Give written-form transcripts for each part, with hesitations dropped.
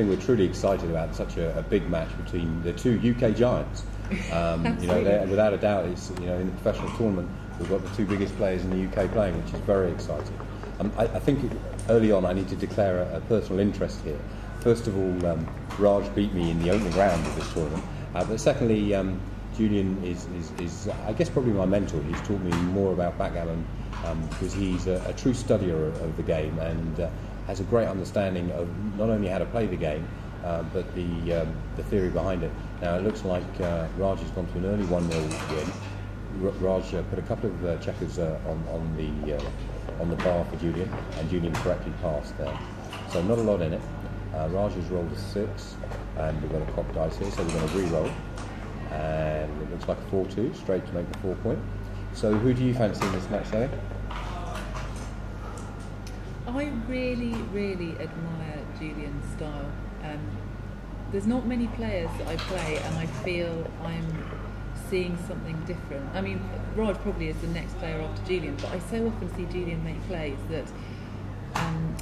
think we're truly excited about such a big match between the two UK giants. Without a doubt, it's in the professional tournament we've got the two biggest players in the UK playing, which is very exciting. I think early on I need to declare a personal interest here. First of all, Raj beat me in the opening round of this tournament, but secondly, Julien is I guess probably my mentor. He's taught me more about backgammon because he's a true studier of the game and has a great understanding of not only how to play the game but the theory behind it. Now it looks like Raj has gone to an early 1-0 win. Raj put a couple of checkers on the bar for Julien, and Julien correctly passed there. So not a lot in it. Raj has rolled a 6, and we've got a cocked dice here, so we're going to re-roll. And it looks like a 4-2, straight to make the 4 point. So who do you fancy in this match, Sally? I really, really admire Julien's style. There's not many players that I play and I feel I'm seeing something different. I mean, Raj probably is the next player after Julien, but I so often see Julien make plays that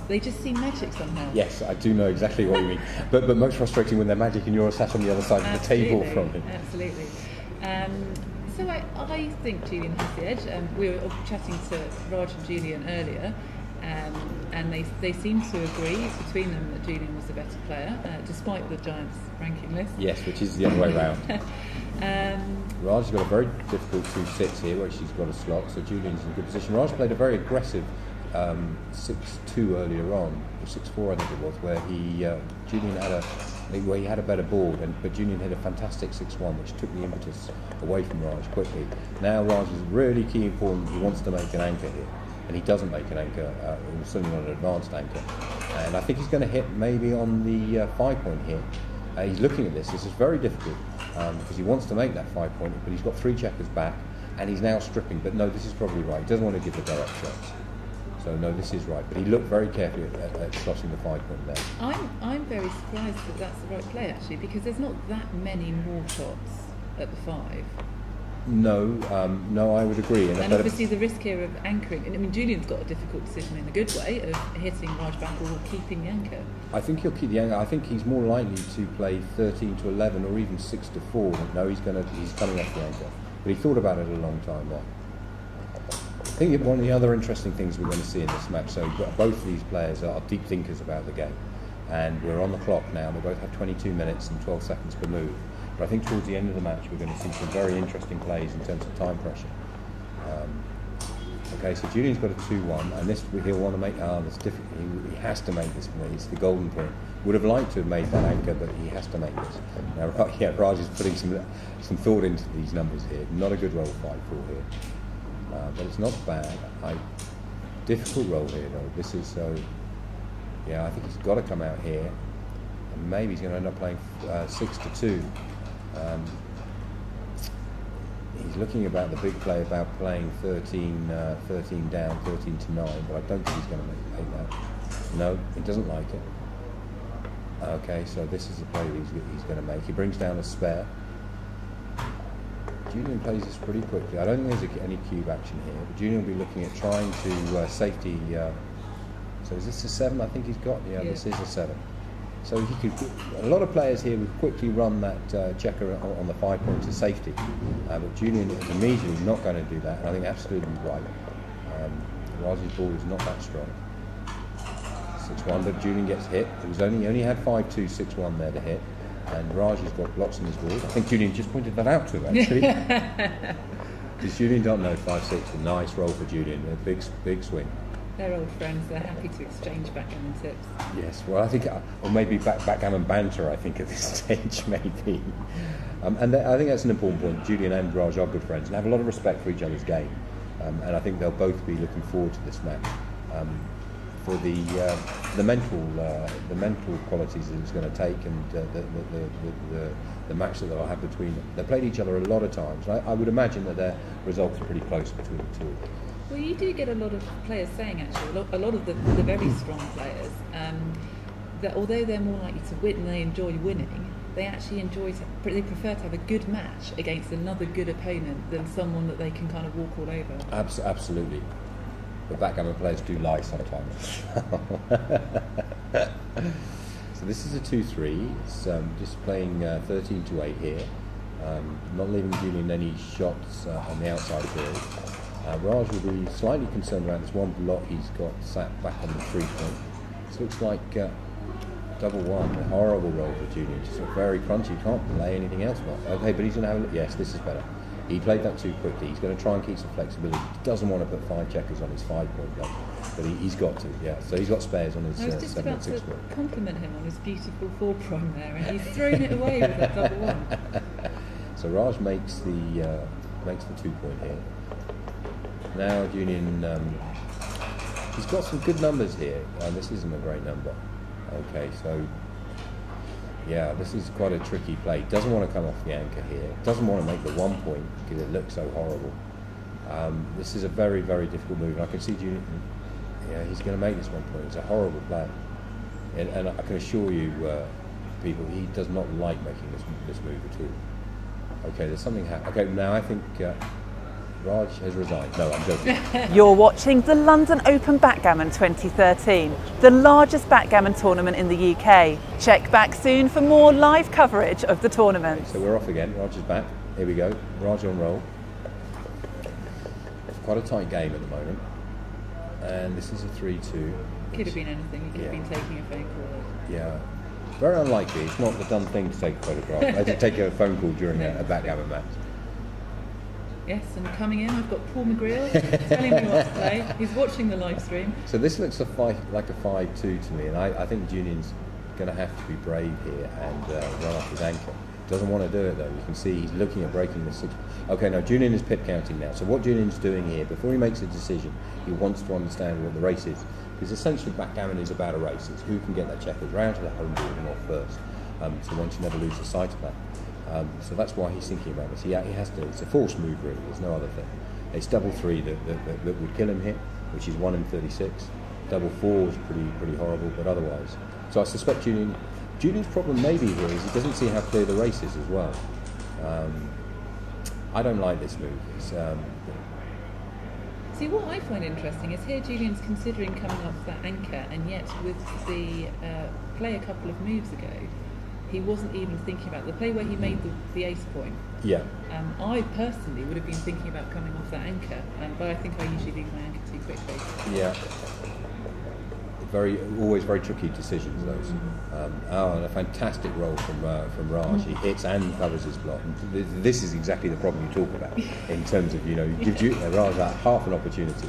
they just seem magic somehow. Yes, I do know exactly what you mean. But most frustrating when they're magic and you're sat on the other side of the table from him. Absolutely. So I think Julien has the edge. We were chatting to Raj and Julien earlier, and they seem to agree between them that Julien was the better player, despite the Giants ranking list. Yes, which is the other way round. Raj's got a very difficult 2-6 here, where she's got a slot, so Julien's in a good position. Raj played a very aggressive 6-2 earlier on, or 6-4 I think it was, where Julien had a better board, but Julien hit a fantastic 6-1, which took the impetus away from Raj quickly. Now Raj is really key important. He wants to make an anchor here, and he doesn't make an anchor, certainly not an advanced anchor. And I think he's going to hit maybe on the 5-point here. He's looking at this. This is very difficult because he wants to make that 5-point, but he's got 3 checkers back, and he's now stripping. But no, this is probably right. He doesn't want to give the direct shots. So no, this is right. But he looked very carefully at slotting the 5-point there. I'm very surprised that that's the right play actually, because there's not that many more shots at the 5. No, I would agree. And obviously the risk here of anchoring. I mean, Julien's got a difficult decision in a good way of hitting Raj back or keeping the anchor. I think he'll keep the anchor. I think he's more likely to play 13-11 or even 6-4. No, he's coming off the anchor. But he thought about it a long time there. I think one of the other interesting things we're going to see in this match, so both of these players are deep thinkers about the game, and we're on the clock now. They both have 22 minutes and 12 seconds per move. But I think towards the end of the match we're going to see some very interesting plays in terms of time pressure. Okay, so Julien's got a 2-1, and this he'll want to make. That's difficult. He has to make this play. It's the golden point. Would have liked to have made that anchor, but he has to make this. Now, Raj is putting some thought into these numbers here. Not a good roll 5-4 here. But it's not bad. Difficult roll here though. This is so. I think he's got to come out here, and maybe he's going to end up playing 6-2. He's looking about the big play about playing 13 down, 13-9, but I don't think he's going to make that. No, he doesn't like it. Okay, so this is the play he's going to make. He brings down a spare. Julien plays this pretty quickly. I don't think there's any cube action here, but Julien will be looking at trying to safety. So is this a 7? I think he's got. Yeah, this is a 7. So he could. A lot of players here would quickly run that checker on the 5-point to safety, but Julien is immediately not going to do that. And I think absolutely right. Raj's ball is not that strong. 6-1, but Julien gets hit. It was only had 5-2, 6-1 there to hit. And Raj has got blocks in his board. I think Julien just pointed that out to him, actually. Because Julien don't know 5-6. A nice roll for Julien. A big swing. They're old friends. They're happy to exchange backgammon tips. Yes, well, I think, or maybe backgammon banter, I think, at this stage, maybe. And I think that's an important point. Julien and Raj are good friends and have a lot of respect for each other's game. And I think they'll both be looking forward to this match. For the mental qualities that it's going to take, and the match that they'll have between them. They played each other a lot of times. I would imagine that their results are pretty close between the two. Well, you do get a lot of players saying actually, a lot of the very strong players, that although they're more likely to win and they enjoy winning, they actually they prefer to have a good match against another good opponent than someone that they can kind of walk all over. Absolutely. But backgammon players do lie sometimes. So this is a 2-3. It's just playing 13 to 8 here. Not leaving Julien any shots on the outside field. Raj will be slightly concerned about this one block he's got sat back on the 3-point. This looks like double one, a horrible roll for Julien. Just very crunchy, can't play anything else. Okay, but he's going to have a look. Yes, this is better. He played that too quickly. He's going to try and keep some flexibility. He doesn't want to put 5 checkers on his 5-point block, but he's got to, yeah. So he's got spares on his 7 and 6 point. I was just about to compliment him on his beautiful 4-prime there, and he's thrown it away with that double one. So Raj makes the 2-point here. Now Julien, he's got some good numbers here. This isn't a great number. Okay, so yeah, this is quite a tricky play. Doesn't want to come off the anchor here. Doesn't want to make the 1 point because it looks so horrible. This is a very, very difficult move. I can see Julien. Yeah, he's going to make this 1 point. It's a horrible play, and I can assure you, people, he does not like making this move at all. Okay, there's something happening. Okay, now I think Raj has resigned. No, I'm joking. You're watching the London Open Backgammon 2013, the largest backgammon tournament in the UK. Check back soon for more live coverage of the tournament. Okay, so we're off again. Raj is back. Here we go. Raj on roll. It's quite a tight game at the moment. And this is a 3-2. Could have been anything. You could have been taking a phone call. Yeah. Very unlikely. It's not the done thing to take a photograph. To take a phone call during a backgammon match. Yes, and coming in, I've got Paul McGreal telling me what to play. He's watching the live stream. So this looks like a 5-2 to me, and I think Julien's going to have to be brave here and run off his anchor. Doesn't want to do it though. You can see he's looking at breaking the 6. Okay, now Julien is pip counting now. So what Julien's doing here, before he makes a decision, he wants to understand what the race is. Because essentially backgammon is about a race. It's who can get their checkers round to the home board and off first. So one should never lose the sight of that. So that's why he's thinking about this. He has to. It's a forced move really. There's no other thing. It's double 3 that would kill him here, which is 1 in 36. Double 4 is pretty horrible, but otherwise. So I suspect Julien's problem maybe here is he doesn't see how clear the race is as well. I don't like this move. See, what I find interesting is here Julien's considering coming off that anchor, and yet with the play a couple of moves ago, he wasn't even thinking about the play where he made the ace point. Yeah. I personally would have been thinking about coming off that anchor, but I think I usually leave my anchor too quickly. Yeah. Always very tricky decisions those. And a fantastic roll from Raj. He hits and covers his block. And this is exactly the problem you talk about in terms of, you give Raj half an opportunity.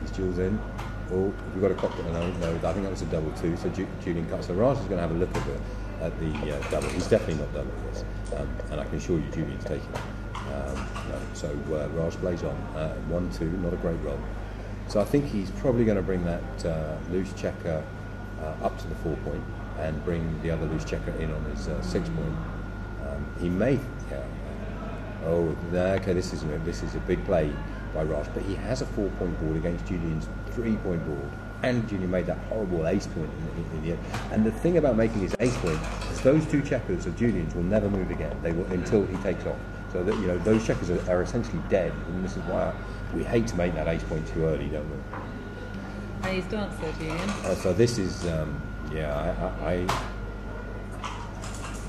He's Jules in. Oh, we've got a cockpit. No, I think that was a double 2. So Julien cuts. So Raj is going to have a look at the double. He's definitely not done with this, and I can assure you Julien's taking it. So Raj plays on 1-2. Not a great roll. So I think he's probably going to bring that loose checker up to the 4-point and bring the other loose checker in on his 6-point. He may. Okay. This is a big play by Raj, but he has a 4-point board against Julien's 3-point board, and Julien made that horrible ace point in the end. And the thing about making his ace point is those 2 checkers of Julien's will never move again. They will until he takes off. So that those checkers are essentially dead, and this is why we hate to make that ace point too early, don't we? And he's danced there, Julien. So this is,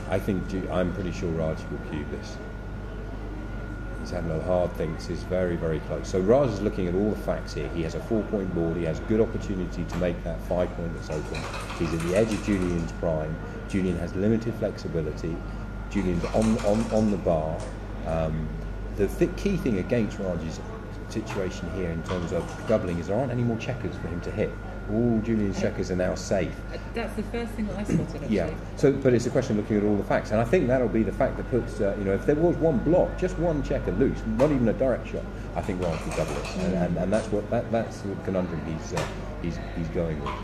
I think I'm pretty sure Raj will cube this. He's having a hard think. This is very, very close. So Raj is looking at all the facts here. He has a 4-point board. He has good opportunity to make that 5-point that's open. He's at the edge of Julien's prime. Julien has limited flexibility. Julien's on the bar. The key thing against Raj's situation here in terms of doubling is there aren't any more checkers for him to hit. All Julien's checkers are now safe. That's the first thing that I spotted, actually. Yeah. So, but it's a question of looking at all the facts, and I think that'll be the fact that puts, if there was one block, just one checker loose, not even a direct shot, I think Raj would double it, and that's that's the conundrum he's going with.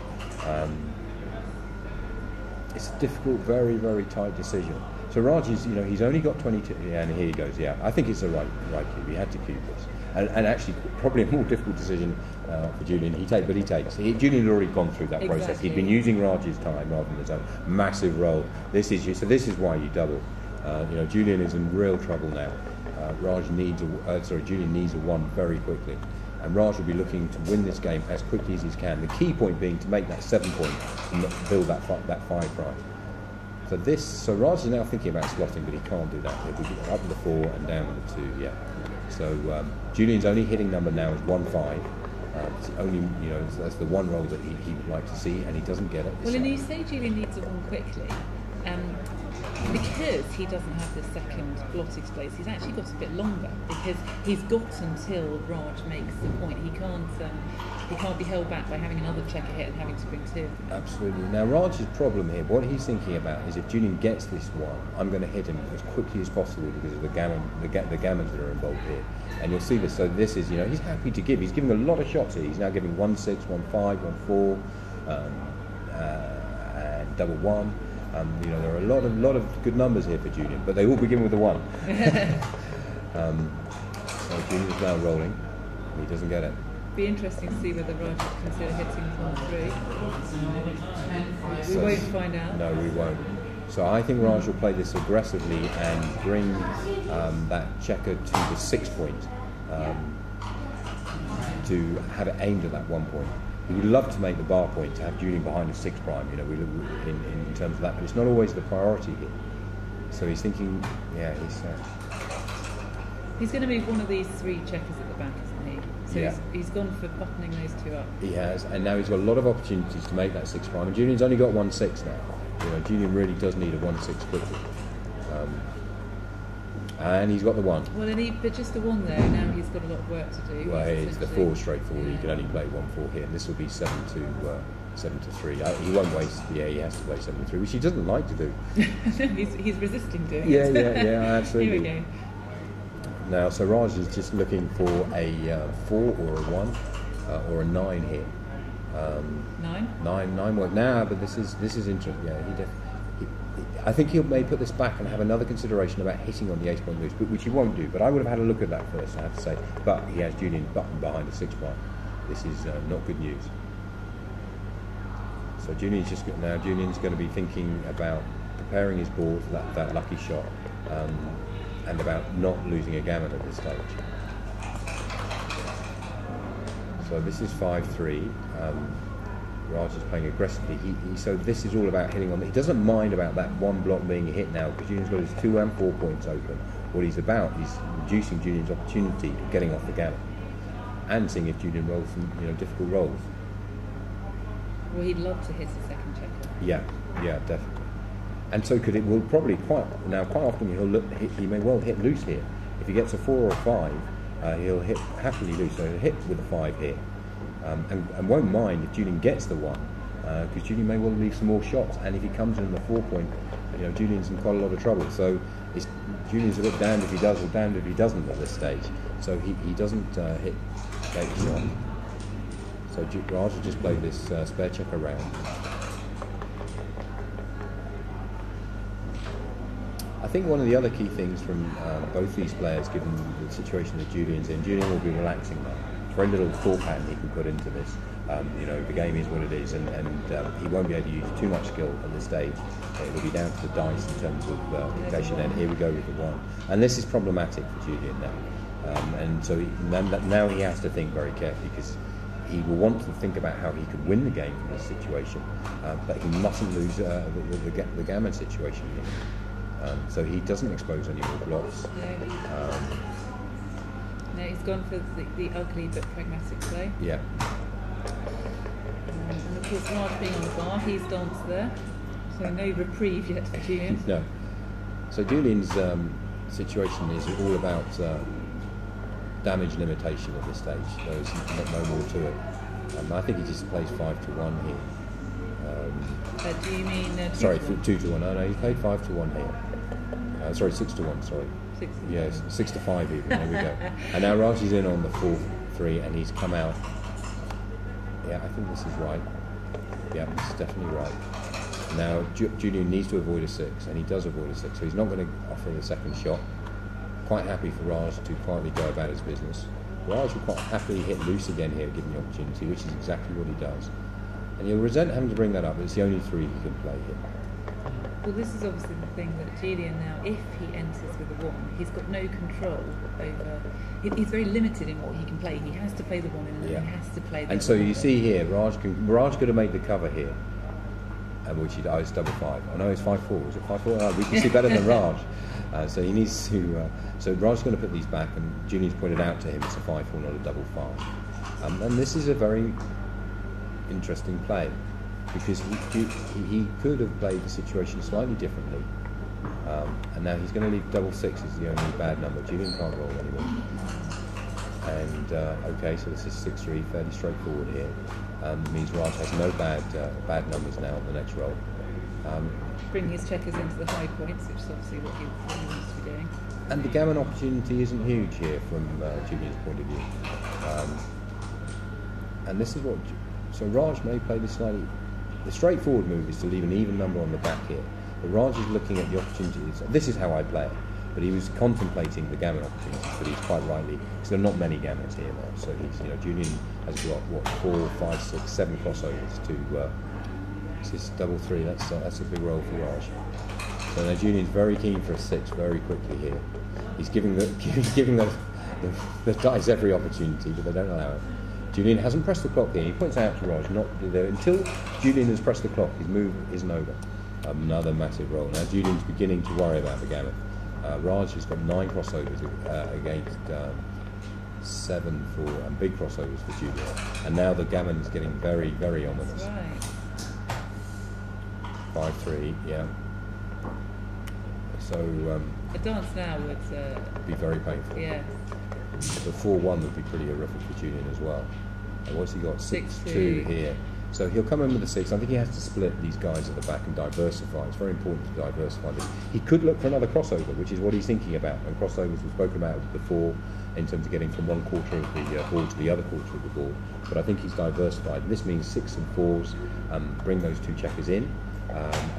It's a difficult, very, very tight decision. So Raj is, he's only got 22, and here he goes. Yeah, I think it's the right cube. He had to cube this. And actually, probably a more difficult decision for Julien. He takes. Julien had already gone through that process. He'd been using Raj's time rather than his own massive roll. This is why you double. Julien is in real trouble now. Julien needs a 1 very quickly. And Raj will be looking to win this game as quickly as he can. The key point being to make that 7 point and build that 5 prime. So Raj is now thinking about slotting, but he can't do that. He'll be up with the 4 and down with the 2. Yeah. So Julien's only hitting number now is 1-5. It's only, that's the one roll that he would like to see, and he doesn't get it. Well, and you say Julien needs a 1 quickly, because he doesn't have the second blotted place. He's actually got a bit longer because he's got until Raj makes the point. He can't be held back by having another checker hit and having to bring 2. Absolutely. Now Raj's problem here, what he's thinking about is if Julien gets this 1, I'm going to hit him as quickly as possible because of the gammons that are involved here. And you'll see this. So this is, he's happy to give. He's giving a lot of shots here. He's now giving 1-6, 1-5, 1-4, and double 1. There are a lot of good numbers here for Julien, but they all begin with a 1. So Julien's now rolling. He doesn't get it. Be interesting to see whether Raj would consider hitting 1-3. We won't find out. No, we won't. So I think Raj will play this aggressively and bring that checker to the 6 point to have it aimed at that 1 point. He would love to make the bar point to have Julien behind a 6 prime, in terms of that, but it's not always the priority here. So he's thinking, he's going to move one of these 3 checkers at the back, isn't he? So he's gone for buttoning those 2 up. He has, and now he's got a lot of opportunities to make that 6 prime. And Julien's only got 1-6 now. Julien really does need a 1-6 quickly. And he's got the 1. Well, but just the 1 there. Now he's got a lot of work to do. Well, it's the 4 straightforward. He can only play 1-4 here, and this will be 7-3. He won't waste. Yeah, he has to play 7-3, which he doesn't like to do. he's resisting doing it. Yeah, absolutely. Here we go. Now, so Raj is just looking for a 4 or a 1 or a 9 here. 9 work now, but this is interesting. Yeah, I think he may put this back and have another consideration about hitting on the ace point loose, which he won't do. But I would have had a look at that first, I have to say. But he has Julien button behind a 6 prime. This is not good news. So Julien's going to be thinking about preparing his board for that lucky shot, and about not losing a gammon at this stage. So this is 5-3. Raj is playing aggressively. So this is all about hitting on. He doesn't mind about that 1 block being hit now because Julien's got his 2 and 4 points open. What he's about is reducing Julien's opportunity of getting off the gammon and seeing if Julien rolls some difficult rolls. Well, he'd love to hit a second checker. Yeah, definitely. And so could it. Will probably quite often he may well hit loose here. If he gets a 4 or a 5, he'll hit happily loose. So he'll hit with a 5 here. And won't mind if Julien gets the 1, because Julien may well leave some more shots. And if he comes in the 4 point, Julien's in quite a lot of trouble. So Julien's a bit damned if he does or damned if he doesn't at this stage. So he doesn't hit late shot. So Raj has just played this spare checker round. I think one of the other key things from both these players, given the situation that Julien's in, Julien will be relaxing now. Very little thought pattern he can put into this. The game is what it is, and he won't be able to use too much skill at this stage. It will be down to the dice in terms of location. And here we go with the 1, and this is problematic for Julien now. And so now he has to think very carefully because he will want to think about how he could win the game from this situation, but he mustn't lose the gammon situation here. So he doesn't expose any more blocks. No, he's gone for the ugly but pragmatic play. Yeah. And of course, Raj being on the bar, he's danced there. So no reprieve yet for Julien. No. So Julien's situation is all about damage limitation at this stage. There's no more to it. I think he just plays 5-1 here. Do you mean... sorry, 2-1. No, he played 5-1 here. 6-1, sorry. 6-1. Yes, 6-5 even. There we go. And now Raj is in on the 4-3 and he's come out. Yeah, I think this is right. Yeah, this is definitely right. Now Julien needs to avoid a 6, and he does avoid a 6, so he's not going to offer the second shot. Quite happy for Raj to quietly go about his business. Raj will quite happily hit loose again here, given the opportunity, which is exactly what he does. And he'll resent having to bring that up, but it's the only 3 he can play here. Well, this is obviously the thing that Julien now, if he enters with a 1, he's got no control over. He's very limited in what he can play. He has to play the 1 and then he has to play the. And so you see here, Raj could have made the cover here, which it's double 5. I know it's 5-4. Is it 5-4? Oh, we can see better than Raj. So he needs to. So Raj's going to put these back, and Julien's pointed out to him it's a 5-4, not a double 5. And this is a very interesting play, because he could have played the situation slightly differently, and now he's going to leave double 6 is the only bad number. Julien can't roll anymore. And okay, so this is 6-3, fairly straightforward here. Means Raj has no bad numbers now on the next roll. Bring his checkers into the high points, which is obviously what he wants to be doing. And the gammon opportunity isn't huge here from Julien's point of view. And this is what. So Raj may play this slightly. The straightforward move is to leave an even number on the back here. But Raj is looking at the opportunities. This is how I play it. But he was contemplating the gammon opportunities, but he's quite rightly, because there are not many gammons here now. So he's, Julien has got 4, 5, 6, 7 crossovers to. This is double 3. That's a big roll for Raj. So now Julien's very keen for a 6 very quickly here. He's giving the dice every opportunity, but they don't allow it. Julien hasn't pressed the clock here. He points out to Raj, until Julien has pressed the clock, his move isn't over. Another massive roll. Now Julien's beginning to worry about the gammon. Raj has got 9 crossovers against 7 for and big crossovers for Julien. And now the gammon is getting very, very ominous. Right. 5-3, yeah. So a dance now would be very painful. Yeah. The 4-1 would be pretty horrific for Julien as well. And what's he got? 6-2 here. So he'll come in with a 6. I think he has to split these guys at the back and diversify. It's very important to diversify this. He could look for another crossover, which is what he's thinking about. And crossovers we've spoken about before in terms of getting from one quarter of the board to the other quarter of the board. But I think he's diversified. This means 6 and 4s, bring those 2 checkers in.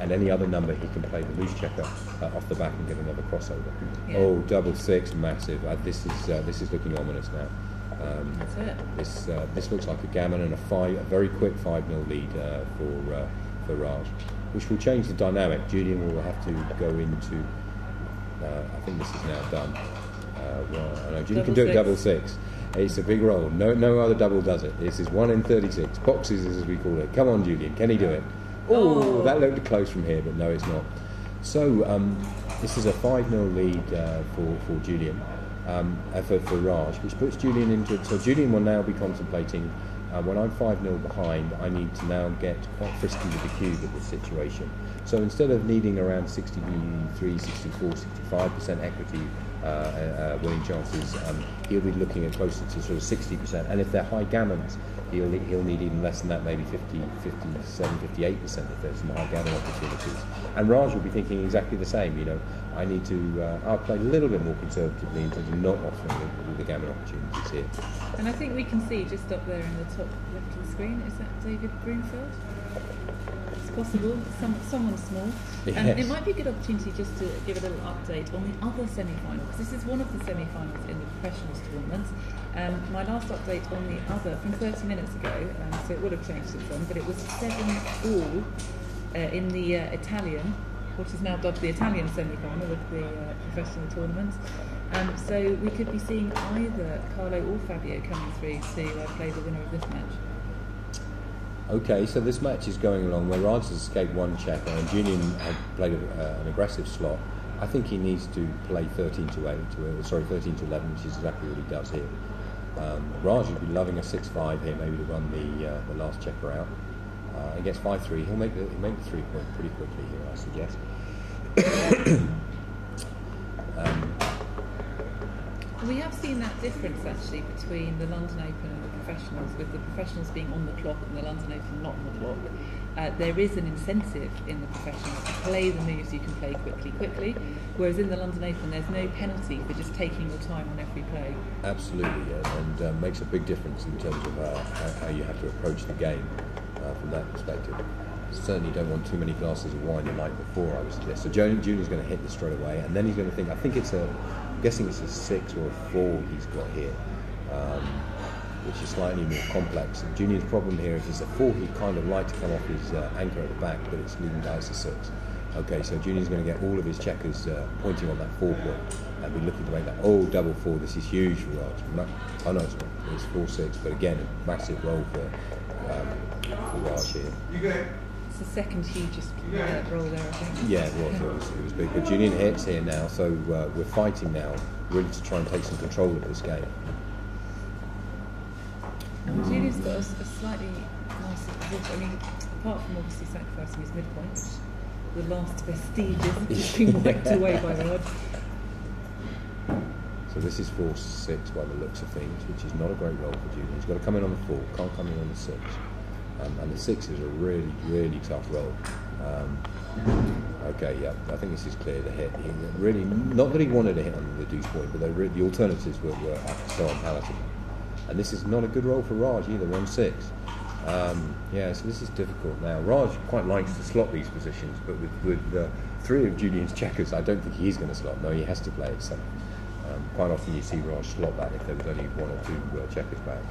And any other number he can play the loose checker off the back and get another crossover. Yeah. Oh, double 6, massive. This is looking ominous now. That's it. This looks like a gammon and a very quick 5-0 lead for Raj, which will change the dynamic. Julien will have to go into. I think this is now done. I know Julien can do it double 6. It's a big roll. No other double does it. This is 1 in 36 boxes, as we call it. Come on, Julien, can he do it? Oh, that looked close from here, but no, it's not. So this is a 5-0 lead for Julien, for Raj, which puts Julien into it. So Julien will now be contemplating, when I'm 5-0 behind, I need to now get quite frisky with the cube at this situation. So instead of needing around 63, 64, 65% equity winning chances, he'll be looking at closer to sort of 60%. And if they're high gammons, he'll need even less than that, maybe 50, 57, 58% if there's some high gammon opportunities. And Raj will be thinking exactly the same. I need to. I'll play a little bit more conservatively in terms of not offering the gammon opportunities here. And I think we can see just up there in the top left of the screen, is that David Broomfield? It's possible. Someone small. Yes. It might be a good opportunity just to give a little update on the other semi-final, because this is one of the semi-finals in the professionals tournament. My last update on the other, from 30 minutes ago, so it would have changed since then, but it was 7-all in the Italian, what is now dubbed the Italian semi-final of the professional tournament. So we could be seeing either Carlo or Fabio coming through to play the winner of this match. Okay, so this match is going along where Raj has escaped 1 checker and Julien had played an aggressive slot. I think he needs to play 13 to 11, which is exactly what he does here. Raj would be loving a 6-5 here, maybe to run the last checker out. Against 5-3, he'll make the 3-point pretty quickly here, I suggest. We have seen that difference actually between the London Open and the professionals, with the professionals being on the clock and the London Open not on the clock. There is an incentive in the professionals to play the moves you can play quickly, whereas in the London Open there's no penalty for just taking your time on every play. Absolutely, yeah, and makes a big difference in terms of how you have to approach the game from that perspective. Certainly don't want too many glasses of wine the night before, I would suggest. So Julien's going to hit this straight away, and then he's going to think, I'm guessing it's a 6 or a 4 he's got here, which is slightly more complex. And Julien's problem here is a 4, he'd kind of like to come off his anchor at the back, but it's leading dice to 6. Okay, so Julien's going to get all of his checkers pointing on that 4 point and be looking to make that, oh, double 4, this is huge for Raj. Oh no, it's not, it's 4-6, but again, a massive roll for Raj here. It's the second hugest roll there, I think. Yeah, it was big, but Julien hits here now, so we're fighting now, really to try and take some control of this game. Julien's got a slightly nicer position. I mean, apart from obviously sacrificing his midpoint, the last vestiges has been wiped away by Raj. So this is 4-6 by the looks of things, which is not a great roll for Julien. He's got to come in on the 4, can't come in on the 6. And the 6 is a really, really tough roll. Okay, yeah, I think this is clear, the hit. He really, not that he wanted a hit on the deuce point, but the alternatives were so unpalatable. And this is not a good roll for Raj either, 1-6. Yeah, so this is difficult now. Raj quite likes to slot these positions, but with 3 of Julien's checkers, I don't think he's going to slot. No, he has to play it. So quite often you see Raj slot that if there was only 1 or 2 checkers back.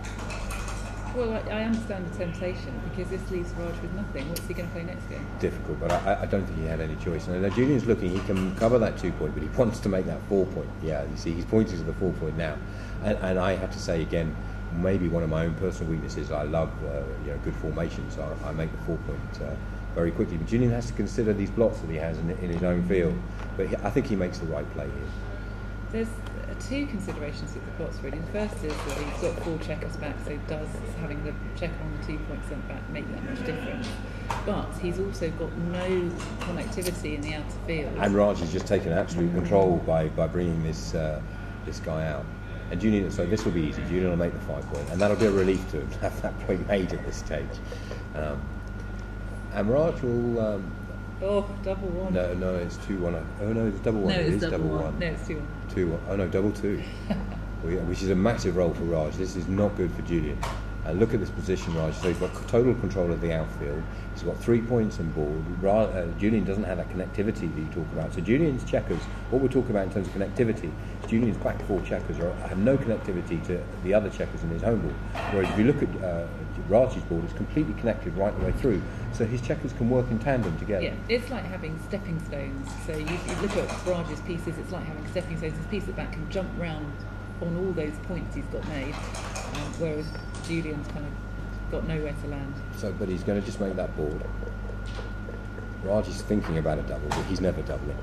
Well, I understand the temptation, because this leaves Raj with nothing. What's he going to play next game? Difficult, but I don't think he had any choice. Now Julien's looking, he can cover that 2 point, but he wants to make that 4 point. Yeah, you see, he's pointing to the 4 point now. And I have to say again, maybe one of my own personal weaknesses, I love good formation, so I make the 4 point very quickly. But Julien has to consider these blocks that he has in his own field. But I think he makes the right play here. There's 2 considerations with the plots really. The first is that he's got 4 checkers back, so does having the checker on the 2 point sent back make that much difference? But he's also got no connectivity in the outer field. And Raj has just taken absolute control by bringing this guy out. And Julien, so this will be easy. Julien will make the 5 point, and that'll be a relief to him to have that point made at this stage. And Raj will. Double 1. No, it's 2-1. Oh no, it's double 1. No, it is double 1. 1. No, it's 2-1. 2-1. Oh no, double 2. Which is a massive roll for Raj. This is not good for Julien. And look at this position, Raj. So he's got total control of the outfield. He's got 3 points on board. Julien doesn't have that connectivity that you talk about. So Julien's checkers, what we're talking about in terms of connectivity, is Julien's back 4 checkers have no connectivity to the other checkers in his home board. Whereas if you look at Raj's board, it's completely connected right the way through. So his checkers can work in tandem together. Yeah, it's like having stepping stones. So you look at Raj's pieces, it's like having stepping stones. His piece at the back can jump round on all those points he's got made, whereas Julien's kind of got nowhere to land. So, but he's going to just make that board. Raj is thinking about a double, but he's never doubling.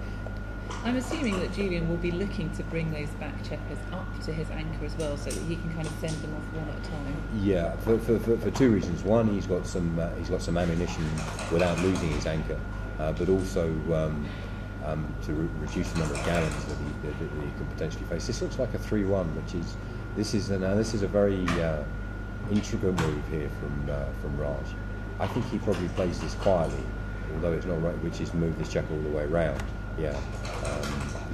I'm assuming that Julien will be looking to bring those back checkers up to his anchor as well, so that he can kind of send them off one at a time. Yeah, for 2 reasons. One, he's got some ammunition without losing his anchor, but also to reduce the number of gallons that he can potentially face. This looks like a 3-1, this is a very intricate move here from Raj. I think he probably plays this quietly, although it's not right, which is move this checker all the way around. Yeah,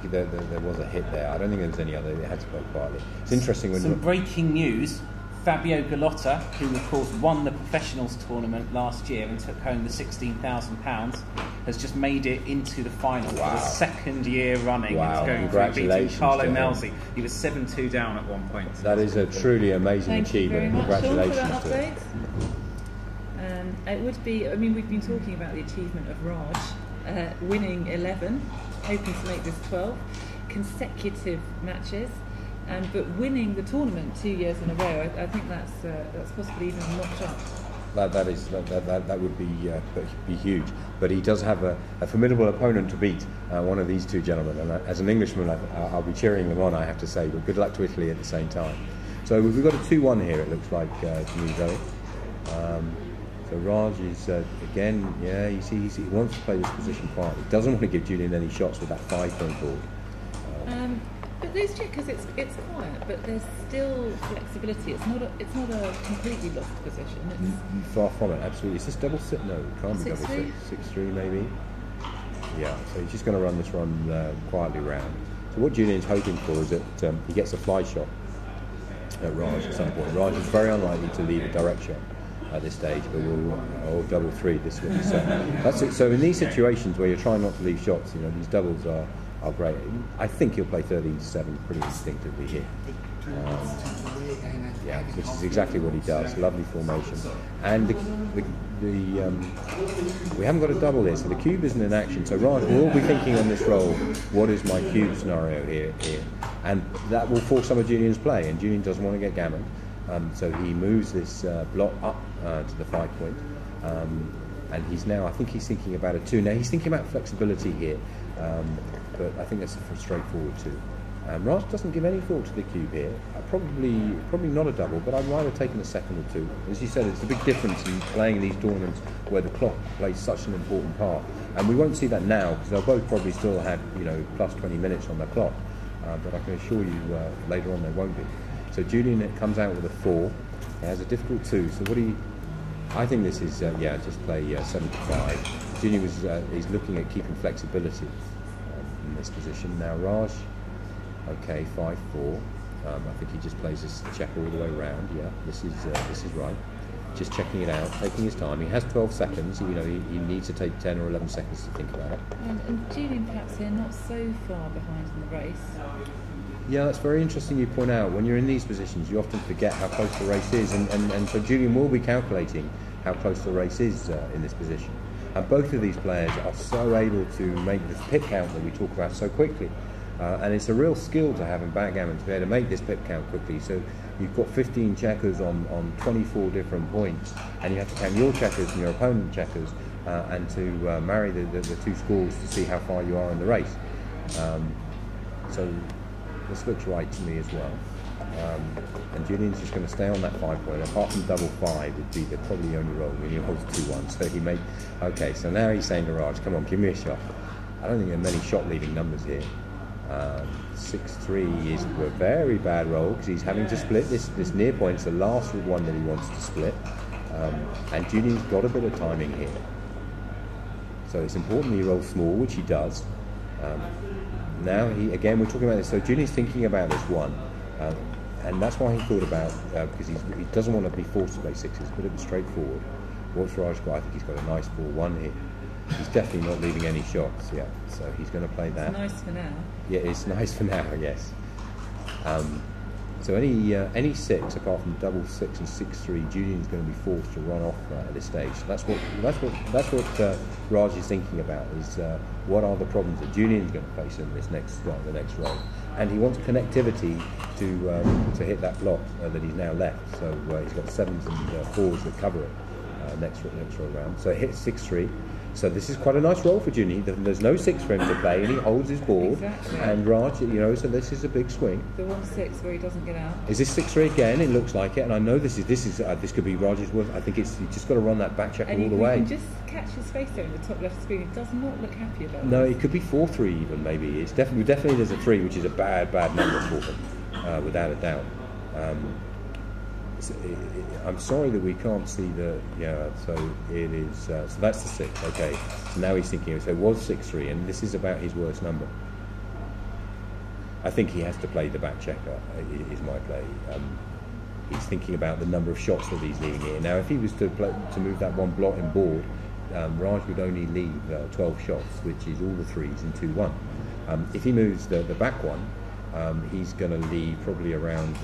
there was a hit there. I don't think there was any other. It had to play quietly. It's interesting when some breaking news. Fabio Gallotta, who of course won the professionals tournament last year and took home the £16,000, has just made it into the final for the 2nd year running. Wow! Congratulations beating Carlo Melzi. He was 7-2 down at one point. That is a truly amazing achievement. Congratulations Sean, for that to him. It would be. I mean, we've been talking about the achievement of Raj. Winning 11, hoping to make this 12 consecutive matches, but winning the tournament 2 years in a row. I think that's possibly even a notch up. That would be huge. But he does have a formidable opponent to beat, one of these 2 gentlemen. And as an Englishman, I'll be cheering them on, I have to say. But good luck to Italy at the same time. So we've got a 2-1 here. It looks like to me, Zoe. So Raj is, again, yeah, you see, he wants to play this position quietly. He doesn't want to give Julien any shots with that 5 point board. But those checkers, it's quiet, but there's still flexibility. It's not a completely lost position. It's far from it, absolutely. Is this double 6? No, it can't be double 6. 6-3 maybe. Yeah, so he's just going to run this run quietly round. So what Julien's hoping for is that he gets a fly shot at Raj at some point. Raj is very unlikely to leave a direct shot at this stage, but we'll double 3 this way. So that's it. So in these situations where you're trying not to leave shots, these doubles are are great. I think he'll play 13-7 pretty instinctively here. Yeah, which is exactly what he does. Lovely formation, and we haven't got a double here, so the cube isn't in action. So Raj will all be thinking on this roll, what is my cube scenario here, and that will force some of Julien's play. And Julien doesn't want to get gammoned, so he moves this block up to the 5 point, and he's now. I think he's thinking about a 2. Now he's thinking about flexibility here, but I think that's a straightforward 2. Raj doesn't give any thought to the cube here. Probably not a double, but I'd rather taken a second or 2. As you said, it's a big difference in playing these tournaments where the clock plays such an important part. And we won't see that now because they'll both probably still have plus 20 minutes on the clock. But I can assure you later on there won't be. So Julien comes out with a 4. He has a difficult 2. So I think this is just play 7-5. Julien is looking at keeping flexibility in this position. Now Raj. Okay, 5-4. I think he just plays this check all the way around. Yeah, this is right. Just checking it out, taking his time. He has 12 seconds. He needs to take 10 or 11 seconds to think about it. And Julien perhaps here not so far behind in the race. Yeah, that's very interesting you point out. When you're in these positions, you often forget how close the race is, and so Julien will be calculating how close the race is in this position. And both of these players are so able to make this pip count that we talk about so quickly. And it's a real skill to have in backgammon to be able to make this pip count quickly. So you've got 15 checkers on 24 different points, and you have to count your checkers and your opponent's checkers, and to marry the 2 scores to see how far you are in the race. So this looks right to me as well. And Julien's just going to stay on that 5 point. Apart from double 5 would be probably the only roll when he holds 2-1. So he made. Okay, so now he's saying to Raj, "Come on, give me a shot." I don't think there are many shot-leading numbers here. 6-3 is a very bad roll because he's having to split this near point's the last one that he wants to split, and Julien's got a bit of timing here, so it's important he rolls small, which he does. Now we're talking about this, so Julien's thinking about this 1, and that's why he thought about because he doesn't want to be forced to play 6s, but it was straightforward. What's Raj got? I think he's got a nice 4-1 here. He's definitely not leaving any shots, so he's going to play that. It's nice for now. Yeah, it's nice for now, yes. So any 6, apart from double 6 and 6-3, Julien's going to be forced to run off at this stage. So that's what Raj is thinking about, is what are the problems that Julien's going to face in this the next roll. And he wants connectivity to hit that block that he's now left. So he's got 7s and 4s that cover it next roll round. So it hits 6-3. So this is quite a nice roll for Julien. There's no 6 for him to play, and he holds his board. Exactly. And Raj, so this is a big swing. The 1-6 where he doesn't get out. Is this 6-3 again? It looks like it, and I know this could be Raj's worth. I think you just got to run that back check all the way. And you can just catch his face there in the top left screen. He does not look happy about it. No, it could be 4-3 even. Maybe it's definitely there's a 3, which is a bad number for him, without a doubt. I'm sorry that we can't see so it is, so that's the 6, okay. So now he's thinking, so it was 6-3, and this is about his worst number. I think he has to play the back checker, is my play. He's thinking about the number of shots that he's leaving here. Now, if he was to move that 1 block in board, Raj would only leave 12 shots, which is all the 3s and 2-1. If he moves the back one, he's going to leave probably around,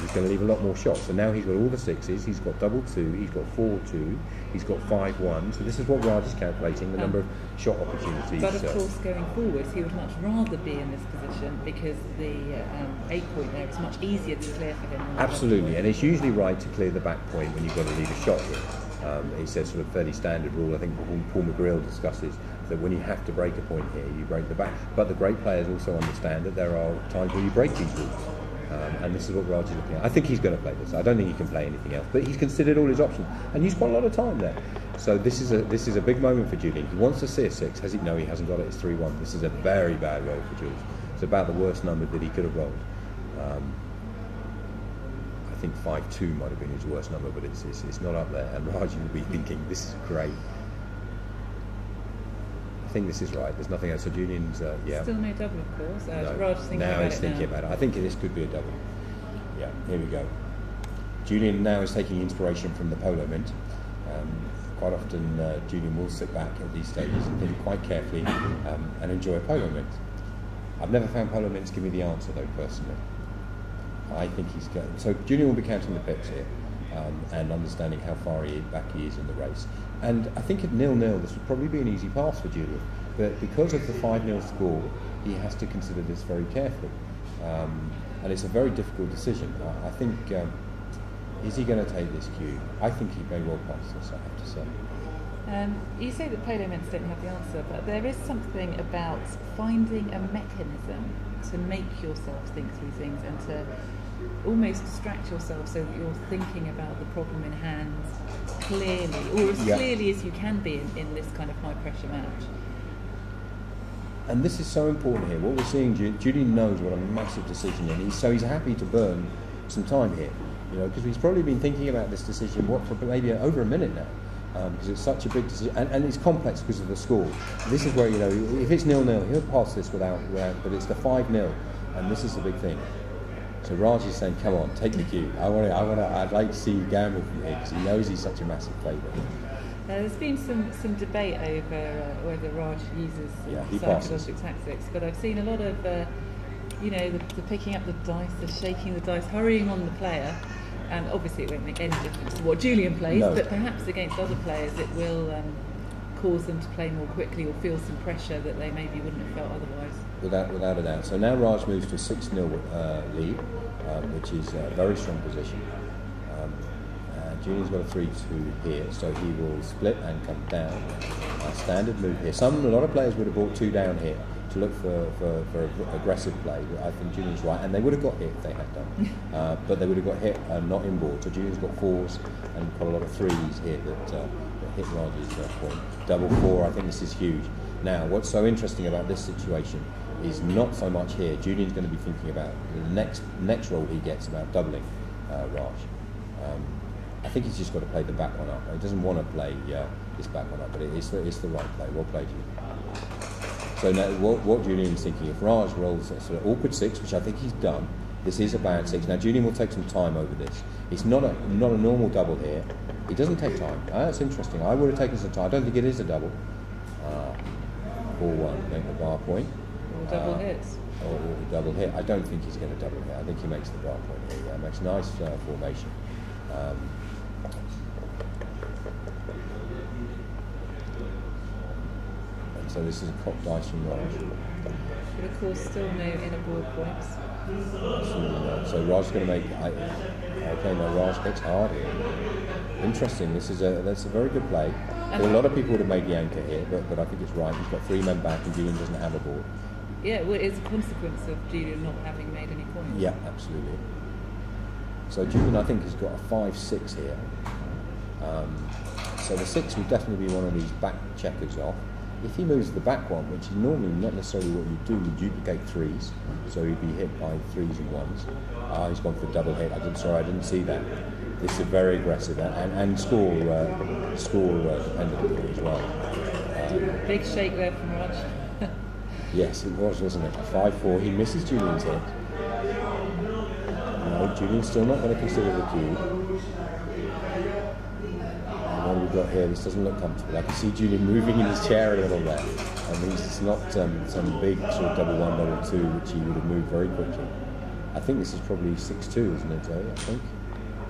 he's going to leave a lot more shots. So now he's got all the 6s, he's got double 2, he's got 4-2, he's got 5-1. So this is what Raj is calculating, the number of shot opportunities. But of course, going forwards, he would much rather be in this position because the 8 point there is much easier to clear for him. Absolutely, and it's usually right to clear the back point when you've got to leave a shot here. He says sort of fairly standard rule. I think Paul McGreal discusses that when you have to break a point here, you break the back. But the great players also understand that there are times when you break these rules. And this is what Raj is looking at. I think he's going to play this. I don't think he can play anything else. But he's considered all his options and used quite a lot of time there. So this is a big moment for Julien. He wants to see a 6. Has he? No, he hasn't got it. It's 3-1. This is a very bad roll for Julien. It's about the worst number that he could have rolled. I think 5-2 might have been his worst number, but it's not up there. And Raj will be thinking, this is great. I think this is right. There's nothing else. So Julien's, Still no double, of course. No. Raj thinking now about he's thinking about it. I think this could be a double. Yeah, here we go. Julien now is taking inspiration from the polo mint. Quite often Julien will sit back at these stages and think quite carefully and enjoy a polo mint. I've never found Polo Mintz give me the answer though, personally. I think he's going. So Julien will be counting the pips here and understanding how far back he is in the race. And I think at 0-0 this would probably be an easy pass for Julien. But because of the 5-0 score, he has to consider this very carefully. And it's a very difficult decision. I think, is he going to take this cue? I think he may well pass this, I have to say. You say that Polo Mints don't have the answer, but there is something about finding a mechanism to make yourself think through things and to almost distract yourself so that you're thinking about the problem in hand clearly, or as clearly as you can be in this kind of high-pressure match. And this is so important here. What we're seeing, Julien knows what a massive decision it is, so he's happy to burn some time here, because he's probably been thinking about this decision for maybe over a minute now. Because it's such a big decision, and it's complex because of the score. This is where, if it's 0-0, he'll pass this without, but it's the 5-0, and this is the big thing. So Raj is saying, come on, take the cue. I'd like to see you gamble from here, because he knows he's such a massive favourite. There's been some debate over whether Raj uses psychological tactics, but I've seen a lot of, the picking up the dice, the shaking the dice, hurrying on the player. And obviously it won't make any difference to what Julien plays, but perhaps against other players it will cause them to play more quickly or feel some pressure that they maybe wouldn't have felt otherwise. Without a doubt. So now Raj moves to a 6-0 lead, which is a very strong position. Julien's got a 3-2 here, so he will split and come down. Standard move here. A lot of players would have brought 2 down here to look for aggressive play, but I think Julien's right, and they would have got hit if they had done, but they would have got hit and not inboard. So Julien's got 4s and quite a lot of 3s here that hit Raj's point. Double 4, I think this is huge. Now, what's so interesting about this situation is not so much here. Julien's going to be thinking about the next roll he gets about doubling Raj. I think he's just got to play the back one up. He doesn't want to play this back one up, but it's the right play. Well played, Julien. So now, what Julien's thinking, if Raj rolls a sort of awkward 6, which I think he's done, this is a bad 6. Now Julien will take some time over this. It's not a normal double here. He doesn't take time. That's interesting. I would have taken some time. I don't think it is a double. 4-1, make the bar point. Or double hits. Or double hit. I don't think he's going to double hit. I think he makes the bar point here. Yeah, makes a nice formation. And so this is a cocked dice from Raj. But of course, still no inner board points. So Raj's going to make. Now Raj hits hard here. Interesting. That's a very good play. A lot of people would have made the anchor here, but I think it's right. He's got 3 men back, and Julien doesn't have a board. Yeah, well, it's a consequence of Julien not having made any points. Yeah, absolutely. So Julien, I think, has got a 5-6 here. So the 6 would definitely be one of these back checkers off. If he moves the back one, which is normally not necessarily what you do, you duplicate 3s, so he'd be hit by 3s and 1s. He's gone for a double hit. I didn't see that. This is very aggressive and score dependent as well. Big shake there from Raj. Yes, it was, wasn't it? 5-4. He misses Julien's hit. No, Julien's still not going to consider the cue. And what we've got here, this doesn't look comfortable. I can see Julien moving in his chair a little there. And it's not some big sort of double 1, double 2, which he would have moved very quickly. I think this is probably 6-2, isn't it, Zoe? I think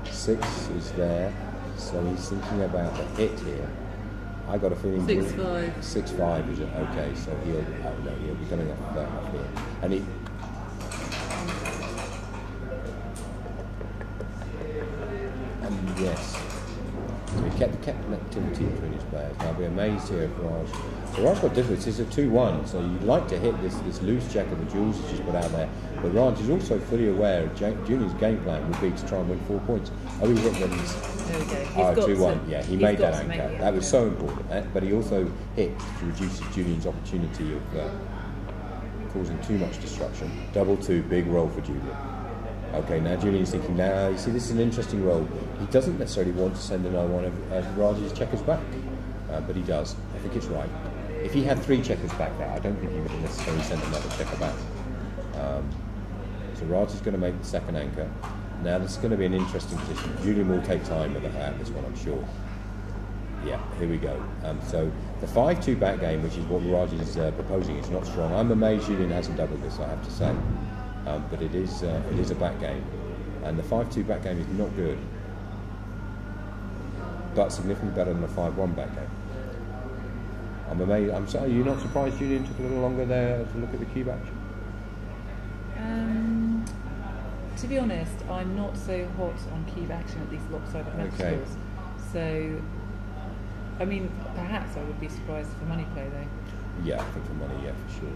6 is there, so he's thinking about the hit here. I got a feeling 6-5. 6-5 is it? Okay, so he'll be coming off here, and yes. So he kept connectivity between his players. I'll be amazed here if Raj. So Raj got difference. It's a 2-1, so you'd like to hit this loose checker that Jules has just put out there. But Raj is also fully aware of Julien's game plan would be to try and win 4 points. Oh, he hit them. There we go. 2-1. Yeah, he made that anchor. That was so important. But he also hit to reduce Julien's opportunity of causing too much destruction. Double 2, big roll for Julien. Okay, now Julien's thinking, now you see this is an interesting roll. He doesn't necessarily want to send another one of Raj's checkers back, but he does. I think it's right. If he had 3 checkers back there, I don't think he would have necessarily sent another checker back. So Raj is going to make the second anchor. Now this is going to be an interesting position. Julien will take time with this one, I'm sure. Yeah, here we go. So the 5-2 back game, which is what Raj is proposing, is not strong. I'm amazed Julien hasn't doubled this, I have to say. But it is a back game. And the 5-2 back game is not good. But significantly better than the 5-1 back game. I'm amazed. I'm sorry, you're not surprised Julien took a little longer there to look at the cube action? To be honest, I'm not so hot on cube action at these lopsided match scores. So, I mean, perhaps I would be surprised for money play though. Yeah, I think for money, yeah, for sure.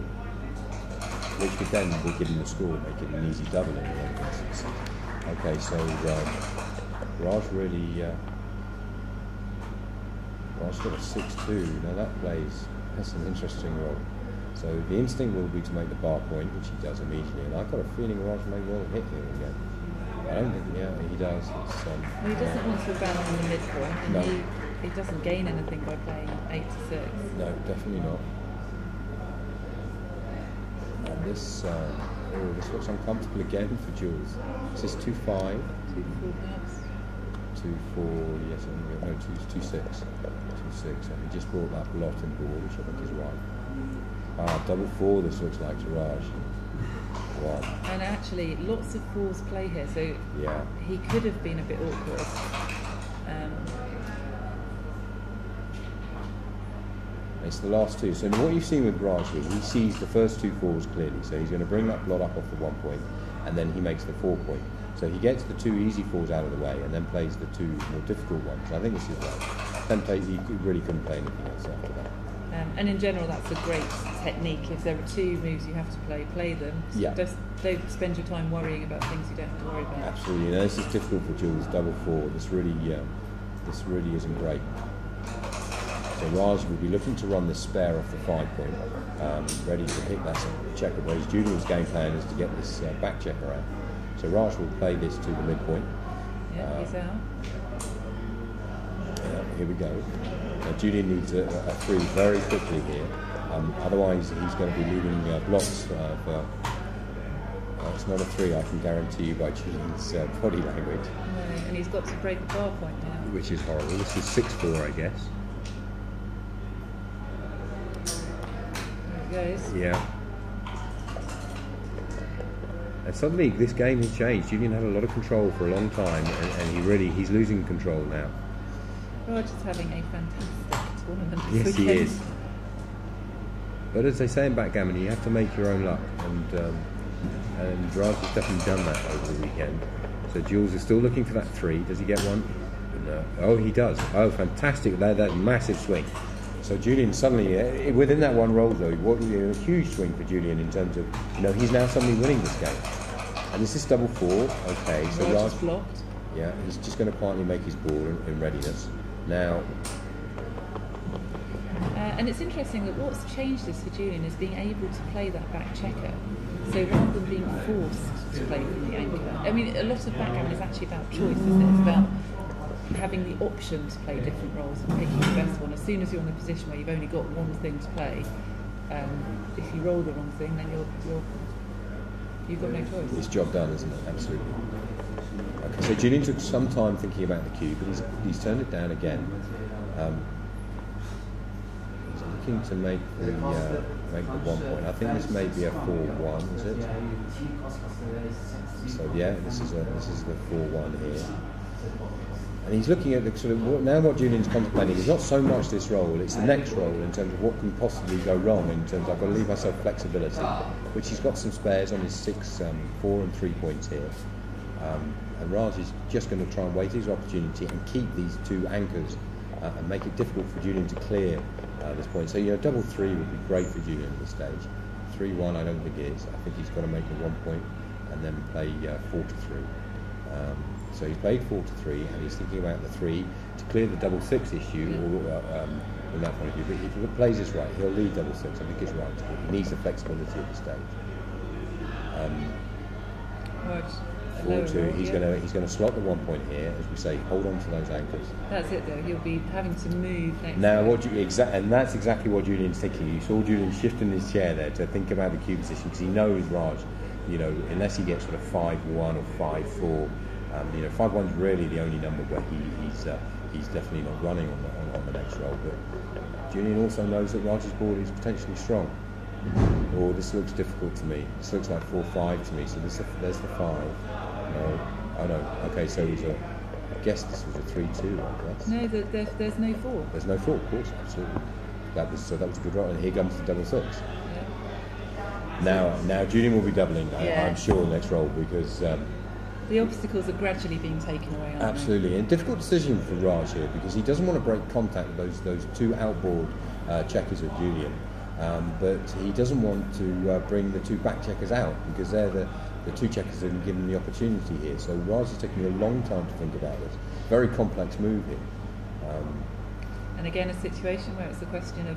Which would then, we'll give him the score, make it an easy double in the end instance. Okay, so Raj really, Raj got a 6-2. Now that plays, that's an interesting role. So the instinct will be to make the bar point, which he does immediately, and I've got a feeling Raj may well hit here again. I don't think, yeah, he does. It's, well, he doesn't want to abandon the midpoint, and no. he doesn't gain anything by playing 8-6. No, definitely not. And this looks uncomfortable again for Jules. This is 2-5. 2-4 perhaps. 2-4, yes, no, 2-6. 2-6, and he just brought that lot in board, which I think is right. Double 4, this looks like to Raj. Wow. And actually, lots of fours play here, so yeah. He could have been a bit awkward. It's the last two. So what you've seen with Raj here, he sees the first 2 fours clearly, so he's going to bring that blot up off the 1 point, and then he makes the 4 point. So he gets the 2 easy fours out of the way, and then plays the 2 more difficult ones. I think this is right. Then he really couldn't play anything else after that. And in general, that's a great technique. If there are 2 moves you have to play them. Yeah. Just don't spend your time worrying about things you don't have to worry about. Absolutely. You know, this is difficult for Jules. Double 4. This really isn't great. So Raj will be looking to run this spare off the 5 point, ready to hit that checker. Whereas Julien's game plan is to get this back checker out. So Raj will play this to the midpoint. Yeah, he's out. Here we go. Julien needs a 3 very quickly here. Otherwise, he's going to be leaving blocks for. It's not a 3, I can guarantee you by Julien's body language. No, and he's got to break the bar point now. Which is horrible. This is 6-4, I guess. There it goes. Yeah. And suddenly this game has changed. Julien had a lot of control for a long time, and he's losing control now. Raj is having a fantastic tournament this Yes, weekend. he is. But as they say in Backgammon, you have to make your own luck, and Raj has definitely done that over the weekend. So Jules is still looking for that 3. Does he get one? No. Oh, he does. Oh, fantastic! That massive swing. So Julien suddenly, within that one roll though, a huge swing for Julien in terms of, he's now suddenly winning this game. And this is double 4. Okay, so Raj is blocked. Yeah, he's just going to quietly make his board in readiness. Now, and it's interesting that what's changed this for Julien is being able to play that back checker. So rather than being forced to play from the anchor, I mean, a lot of backgammon is actually about choice, isn't it? It's about having the option to play different roles and picking the best one. As soon as you're in a position where you've only got one thing to play, if you roll the wrong thing, then you've got no choice. It's job done, isn't it? Absolutely. Okay, so Julien took some time thinking about the cube, but he's turned it down again. He's looking to make the 1 point. I think this may be a 4-1, is it? So yeah, this is the 4-1 here. And he's looking at the sort of what Julien's contemplating is not so much this roll, it's the next roll in terms of what can possibly go wrong. In terms of I've got to leave myself flexibility, which he's got some spares on his 6, 4 and 3 points here. And Raj is just going to try and wait his opportunity and keep these 2 anchors and make it difficult for Julien to clear this point. So double 3 would be great for Julien at this stage. 3-1 I don't think it is. I think he's got to make the 1 point and then play 4-3. So he's played 4-3 and he's thinking about the 3 to clear the double 6 issue from that point of view. But if he plays this right, he'll lead double 6. I think it's right. He needs the flexibility at this stage. 4-2. He's going to slot the 1 point here, as we say. Hold on to those anchors. That's it, though. He'll be having to move next. Now, and that's exactly what Julien's thinking. You saw Julien shifting his chair there to think about the cube position because he knows Raj. Unless he gets sort of 5-1 or 5-4. 5-1's really the only number where he's definitely not running on the next roll. But Julien also knows that Raj's board is potentially strong. Or this looks difficult to me. This looks like 4-5 to me. So there's the 5. No, oh no. Okay, so it was I guess this was a 3-2. I guess. No, there's no 4. There's no 4, of course, absolutely. That was a good roll, and here comes the double 6. Yeah. Now Julien will be doubling. I'm sure next roll because. The obstacles are gradually being taken away, aren't Absolutely, and difficult decision for Raj here because he doesn't want to break contact with those two outboard checkers of Julien, but he doesn't want to bring the two back checkers out because they're the two checkers that have given the opportunity here. So Raj is taking a long time to think about this. Very complex move here. And again, a situation where it's a question of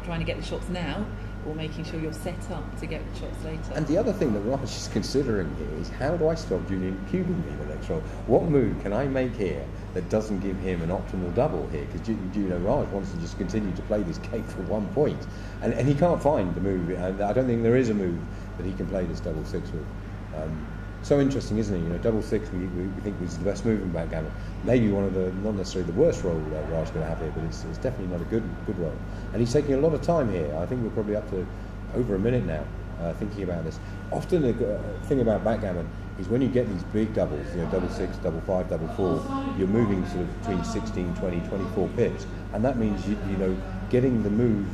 trying to get the shots now or making sure you're set up to get the shots later. And the other thing that Raj is considering here is how do I stop Julien cubing me the next roll? What move can I make here that doesn't give him an optimal double here? Because Raj wants to just continue to play this game for 1 point. And he can't find the move. And I don't think there is a move that he can play this double 6 with. So interesting, isn't it? Double 6 we think was the best move in backgammon. Maybe one of the, not necessarily the worst roll Raj's going to have here, but it's definitely not a good roll. And he's taking a lot of time here. I think we're probably up to over a minute now thinking about this. Often the thing about backgammon is when you get these big doubles, double 6, double 5, double 4, you're moving sort of between 16, 20, 24 pips. And that means, getting the move,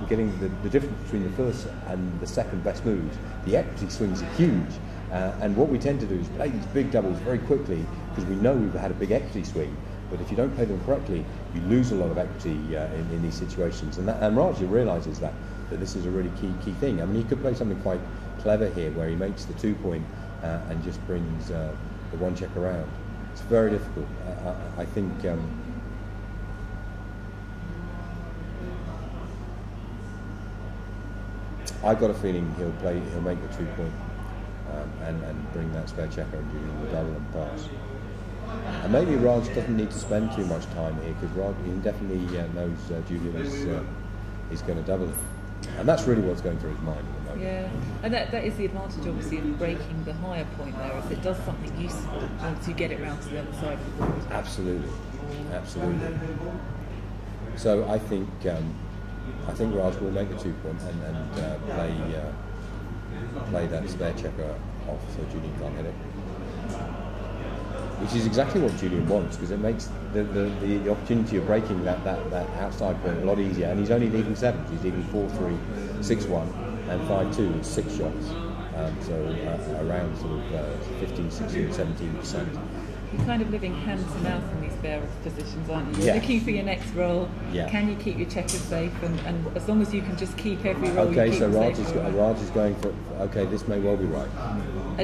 getting the difference between the first and the second best moves, the equity swings are huge. And what we tend to do is play these big doubles very quickly because we know we've had a big equity swing. But if you don't play them correctly, you lose a lot of equity in these situations. And Raj realises that this is a really key thing. I mean, he could play something quite clever here where he makes the 2 point and just brings the 1 check around. It's very difficult. I think. I've got a feeling he'll make the 2 point. And bring that spare checker and Julien the double and pass. And maybe Raj doesn't need to spend too much time here because Raj definitely knows Julien is going to double it. And that's really what's going through his mind at the moment. Yeah, and that is the advantage obviously of breaking the higher point there, is it does something useful once you get it round to the other side of the board. Absolutely. So I think Raj will make the 2 point and play that spare checker off so Julien can't hit it. Which is exactly what Julien wants because it makes the opportunity of breaking that outside point a lot easier. And he's only leaving 7s. He's leaving 4-3, 6-1 and 5-2 with 6 shots. So around sort of 15, 16, 17%. You're kind of living hand to mouth in these barrel positions, aren't you? You're looking for your next roll. Yeah. Can you keep your checkers safe? And as long as you can just keep every roll. Okay, you keep so Raj is going for. Okay, this may well be right.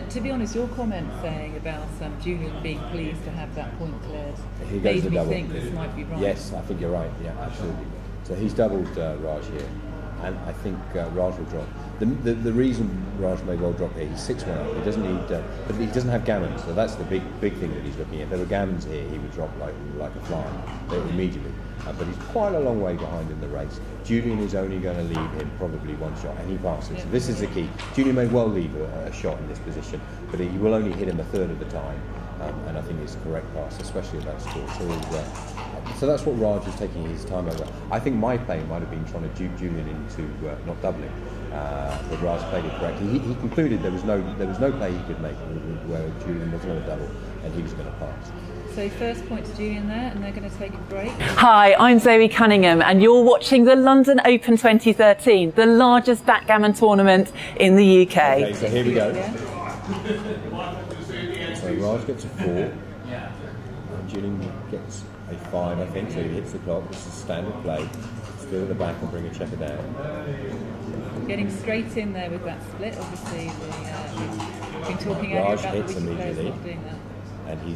To be honest, your comment saying about Julien being pleased to have that point cleared He goes made the me double. think this might be right. Yes, I think you're right. Yeah, absolutely. So he's doubled Raj here, and I think Raj will drop. The reason Raj may well drop here, he's 6-1 up. He doesn't need, but he doesn't have gammons, so that's the big thing that he's looking at. If there were gammons here, he would drop like a fly immediately. But he's quite a long way behind in the race. Julien is only going to leave him probably 1 shot, and he passes. So this is the key. Julien may well leave a shot in this position, but he will only hit him a third of the time. And I think it's a correct pass, especially at that score. So that's what Raj is taking his time over. I think my play might have been trying to dupe Julien into not doubling, but Raj played it correctly. He concluded there was no play he could make where Julien was going to double and he was going to pass. So first point to Julien there, and they're going to take a break. Hi, I'm Zoe Cunningham and you're watching the London Open 2013, the largest backgammon tournament in the UK. Okay, so here we go. Yeah. So Raj gets a 4, and Julien gets a 5, I think, so he hits the clock. This is standard play. Still at the back and bring a checker down. Getting straight in there with that split, obviously. We've been talking earlier Raj about hits the wiki players immediately. not doing that. And he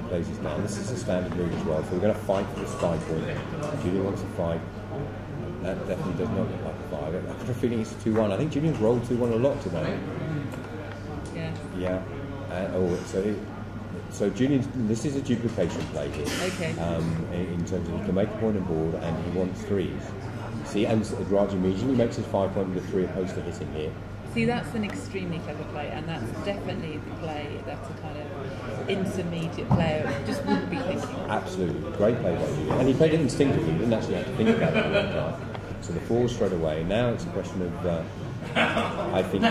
plays this down. This is a standard move as well, so we're going to fight for this 5 point. Julien wants a 5. That definitely does not look like a 5. I've got a feeling it's a 2-1. I think Julien's rolled 2-1 a lot today. Yeah. So Julien's, this is a duplication play here. Okay. In terms of he can make a point on board and he wants 3s. See, and Raj immediately makes his 5 point with a 3 opposed to hitting here. See, that's an extremely clever play, and that's definitely the play that's a kind of intermediate player just wouldn't be thinking. Absolutely, great play by Julien. And he played it instinctively, he didn't actually have to think about it all the time. So the 4 straight away. Now it's a question of, I think he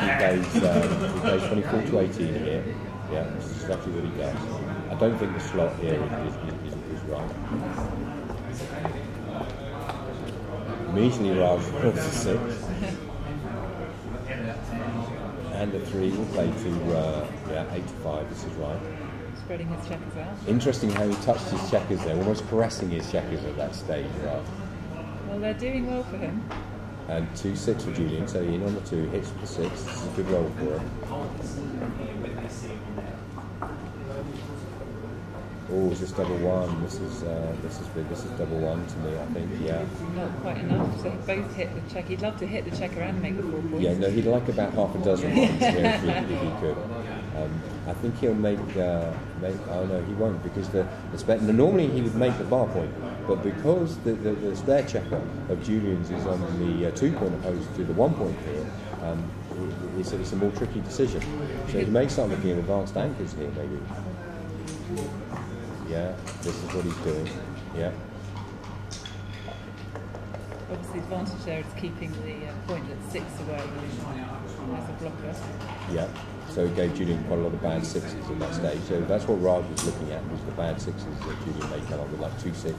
plays 24 to 18 here. Yeah, which is exactly what he does. I don't think the slot here is right. Immediately Raj calls the 6. And the 3 will play to 8 to 5, this is right. Spreading his checkers out. Interesting how he touched his checkers there, almost caressing his checkers at that stage, Raj. Well, they're doing well for him. And 2-6 for Julien, so in on the 2, hits for the 6. This is a good roll for him. Oh, is this double 1? This is big. This is double 1 to me, I think. Yeah. Not quite enough. So both hit the check. He'd love to hit the checker and make the 4 points. Yeah, no, he'd like about half a dozen ones here if he could. I think he'll make. Oh no, he won't, because the spare. Normally he would make the bar point, but because the spare checker of Julien's is on the 2 point opposed to the 1 point here, it's a more tricky decision. So he may start looking at advanced anchors here, maybe. Yeah, this is what he's doing. Yeah. Obviously, the advantage there is keeping the point that's 6 away as a blocker. Yeah. So it gave Julien quite a lot of bad 6s at that stage. So that's what Raj was looking at, was the bad 6s that Julien may come up with, like 2-6,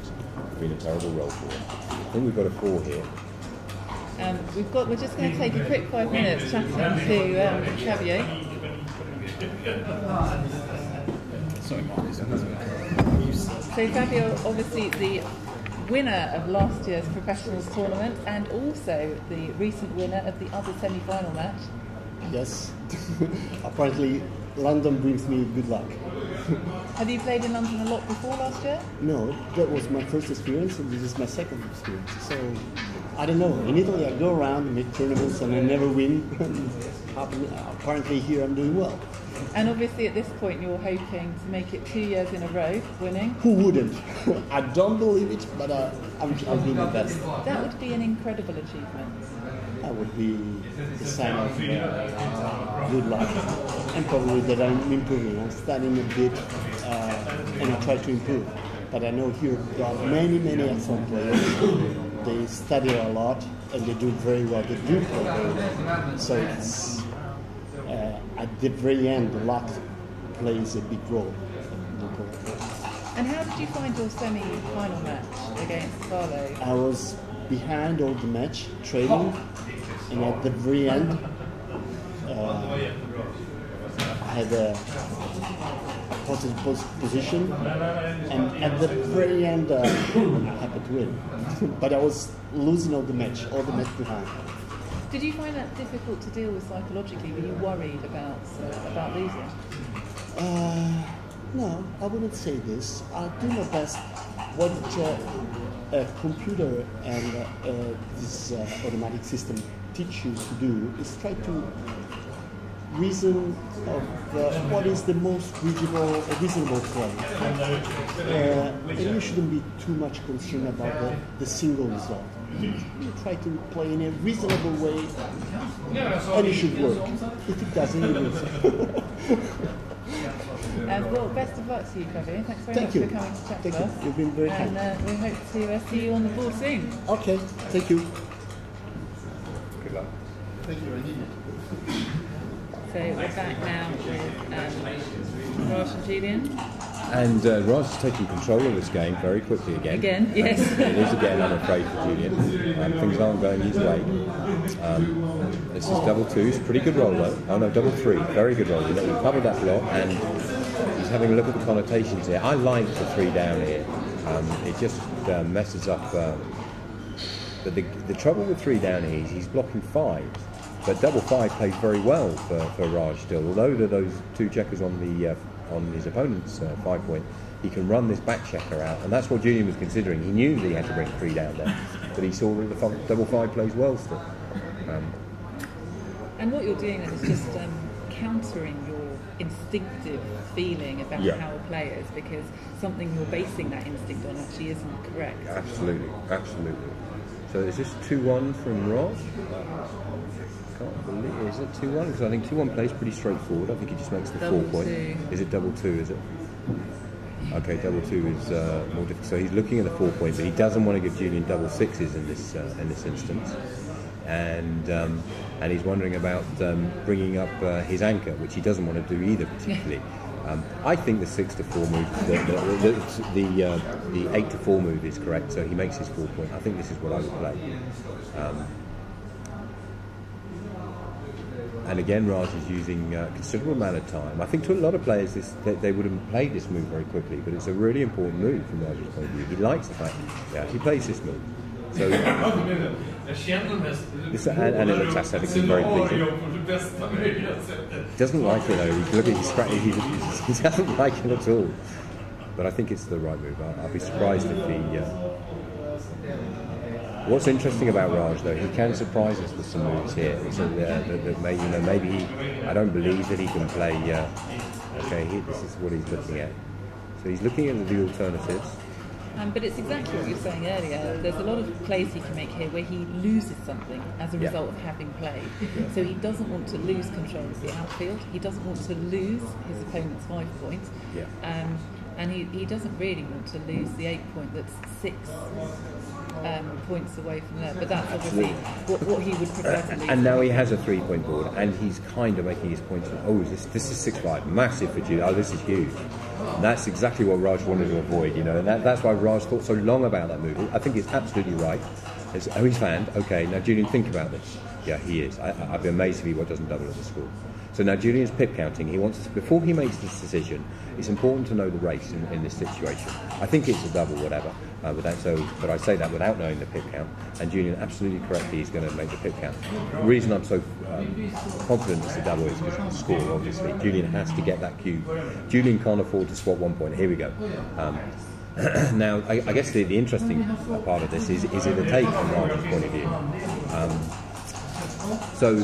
being a terrible roll for him. I think we've got a 4 here. We're just going to take a quick 5 minutes chatting to Xavier. Sorry, Mark. So Fabio, obviously the winner of last year's professionals tournament and also the recent winner of the other semi-final match. Yes. Apparently London brings me good luck. Have you played in London a lot before last year? No, that was my first experience and this is my second experience. So I don't know. In Italy I go around and make tournaments and I never win. Apparently here I'm doing well. And obviously at this point you're hoping to make it 2 years in a row winning. Who wouldn't? I don't believe it, but I'm doing my best. That would be an incredible achievement. That would be a sign of good luck. And probably that I'm improving. I'm studying a bit and I try to improve. But I know here there are many excellent players. They study a lot and they do very well. They do play very well. So it's at the very end, the luck plays a big role. And how did you find your semi-final match against Carlo? I was behind all the match, trailing, and at the very end, I had a positive position, and at the very end, I happened to win. But I was losing all the match behind. Did you find that difficult to deal with psychologically? Were you worried about losing? No, I wouldn't say this. I do my best. What a computer and this automatic system teach you to do is try to reason of what is the most reasonable play. And you shouldn't be too much concerned about the single result. You try to play in a reasonable way, and it should work. If it doesn't, you lose. Well, best of luck to you, Xavier. Thanks very much for coming to chat to us. You've been very kind. And we hope to see you on the board soon. Okay, thank you. Good luck. Thank you, I need it. So we're back now with Raj and Julien. And Raj is taking control of this game very quickly again. Again, yes. It is again, I'm afraid, for Julien. Things aren't going his way. This is double 2. It's a pretty good roll, though. Oh no, double 3. Very good roll. We've covered that block, and he's having a look at the connotations here. I like the 3 down here. It just messes up. But the trouble with 3 down here is he's blocking 5. But double 5 plays very well for Raj still. Although there are those 2 checkers on his opponent's 5 point, he can run this back checker out, and that's what Julien was considering. He knew that he had to bring 3 down there, but he saw that the double 5 plays well still. And what you're doing then is just countering your instinctive feeling about how a player is, because something you're basing that instinct on actually isn't correct. Absolutely. So is this 2-1 from Raj? Can't believe it. Is it 2-1? Because I think 2-1 plays pretty straightforward. I think he just makes the 4 point. Is it double 2? Is it? Okay, double 2 is more difficult. So he's looking at the 4 point, but he doesn't want to give Julien double 6s in this instance. And he's wondering about bringing up his anchor, which he doesn't want to do either particularly. I think the 6 to 4 move, the 8 to 4 move is correct. So he makes his 4 point. I think this is what I would play. And again, Raj is using a considerable amount of time. I think to a lot of players, they would have played this move very quickly, but it's a really important move from Raj's point of view. He likes the fact, he plays this move. So, and it looks aesthetically very pleasing. Doesn't like it though. Look at his scratch. He doesn't like it at all. But I think it's the right move. I'll be surprised if he. What's interesting about Raj though, he can surprise us with some moves here. So that maybe I don't believe that he can play. This is what he's looking at. So he's looking at the alternatives. But it's exactly what you were saying earlier. There's a lot of plays he can make here where he loses something as a result of having played. Yeah. So he doesn't want to lose control of the outfield. He doesn't want to lose his opponent's 5 points. Yeah. And he doesn't really want to lose the 8 point that's 6 points away from there. But that's obviously what he would prefer to lose. And now he has a 3 point board, and he's kind of making his points. Oh, this is 6-5, massive for Julien. Oh, this is huge. And that's exactly what Raj wanted to avoid, and that's why Raj thought so long about that move. I think it's absolutely right. He's fanned. Okay, now Julien, think about this. Yeah, he is. I'd be amazed if he doesn't double at the score. So now Julien's pip counting. He wants to, before he makes this decision, it's important to know the race in this situation. I think it's a double, whatever. But I say that without knowing the pip count. And Julien, absolutely correctly, he's going to make the pip count. The reason I'm so confident it's a double is because of the score. Obviously, Julien has to get that cube. Julien can't afford to swap 1 point. Here we go. Now, I guess the interesting part of this is it a take from Raj's point of view? So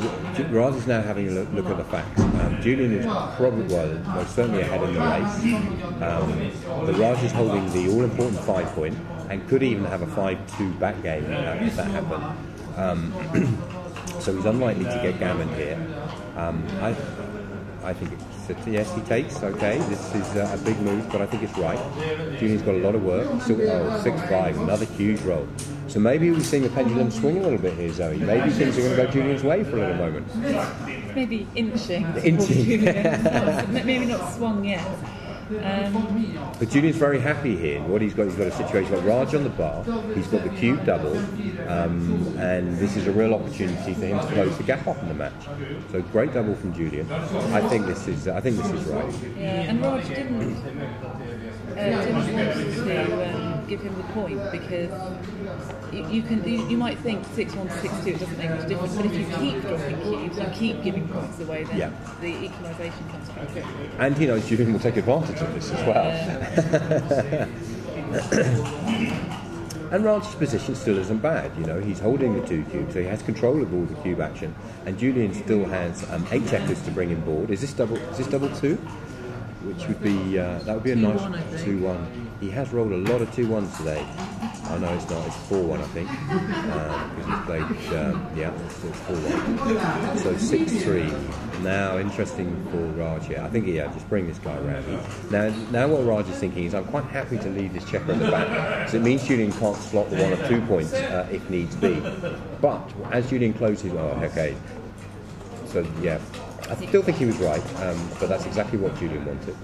Raj is now having a look at the facts. Julien is probably, most certainly ahead in the race. The Raj is holding the all-important 5 point and could even have a 5-2 back game if that happened. So he's unlikely to get gammon here. I think yes, he takes. Okay, this is a big move, but I think it's right. Julien's got a lot of work. Still, 6-5, another huge roll. So maybe we're seeing the pendulum swing a little bit here, Zoe. Maybe things are going to go Julien's way for a little moment. Maybe inching. Maybe not swung yet. But Julien's very happy here. What he's got a situation like Raj on the bar. He's got the cube double, and this is a real opportunity for him to close the gap up in the match. So great double from Julien. I think this is right. Yeah, and Raj didn't want to give him the point because you might think 6-1 to 6-2 it doesn't make much difference, but if you keep dropping cubes, you keep giving points away, then the equalisation comes quite quickly. And he knows Julien will take advantage of this as well. And Raj's position still isn't bad, he's holding the 2 cubes, so he has control of all the cube action, and Julien still has 8 checkers to bring in board. Is this double 2? Which would be that would be a nice 2-1. He has rolled a lot of 2-1s today. Oh no, it's not. It's 4-1, I think, because he's played. It's 4-1. So 6-3. Now, interesting for Raj here. I think just bring this guy around. Now what Raj is thinking is, I'm quite happy to leave this checker in the back, because it means Julien can't slot the 1 or 2 points if needs be. But as Julien closes, So I still think he was right, but that's exactly what Julien wanted.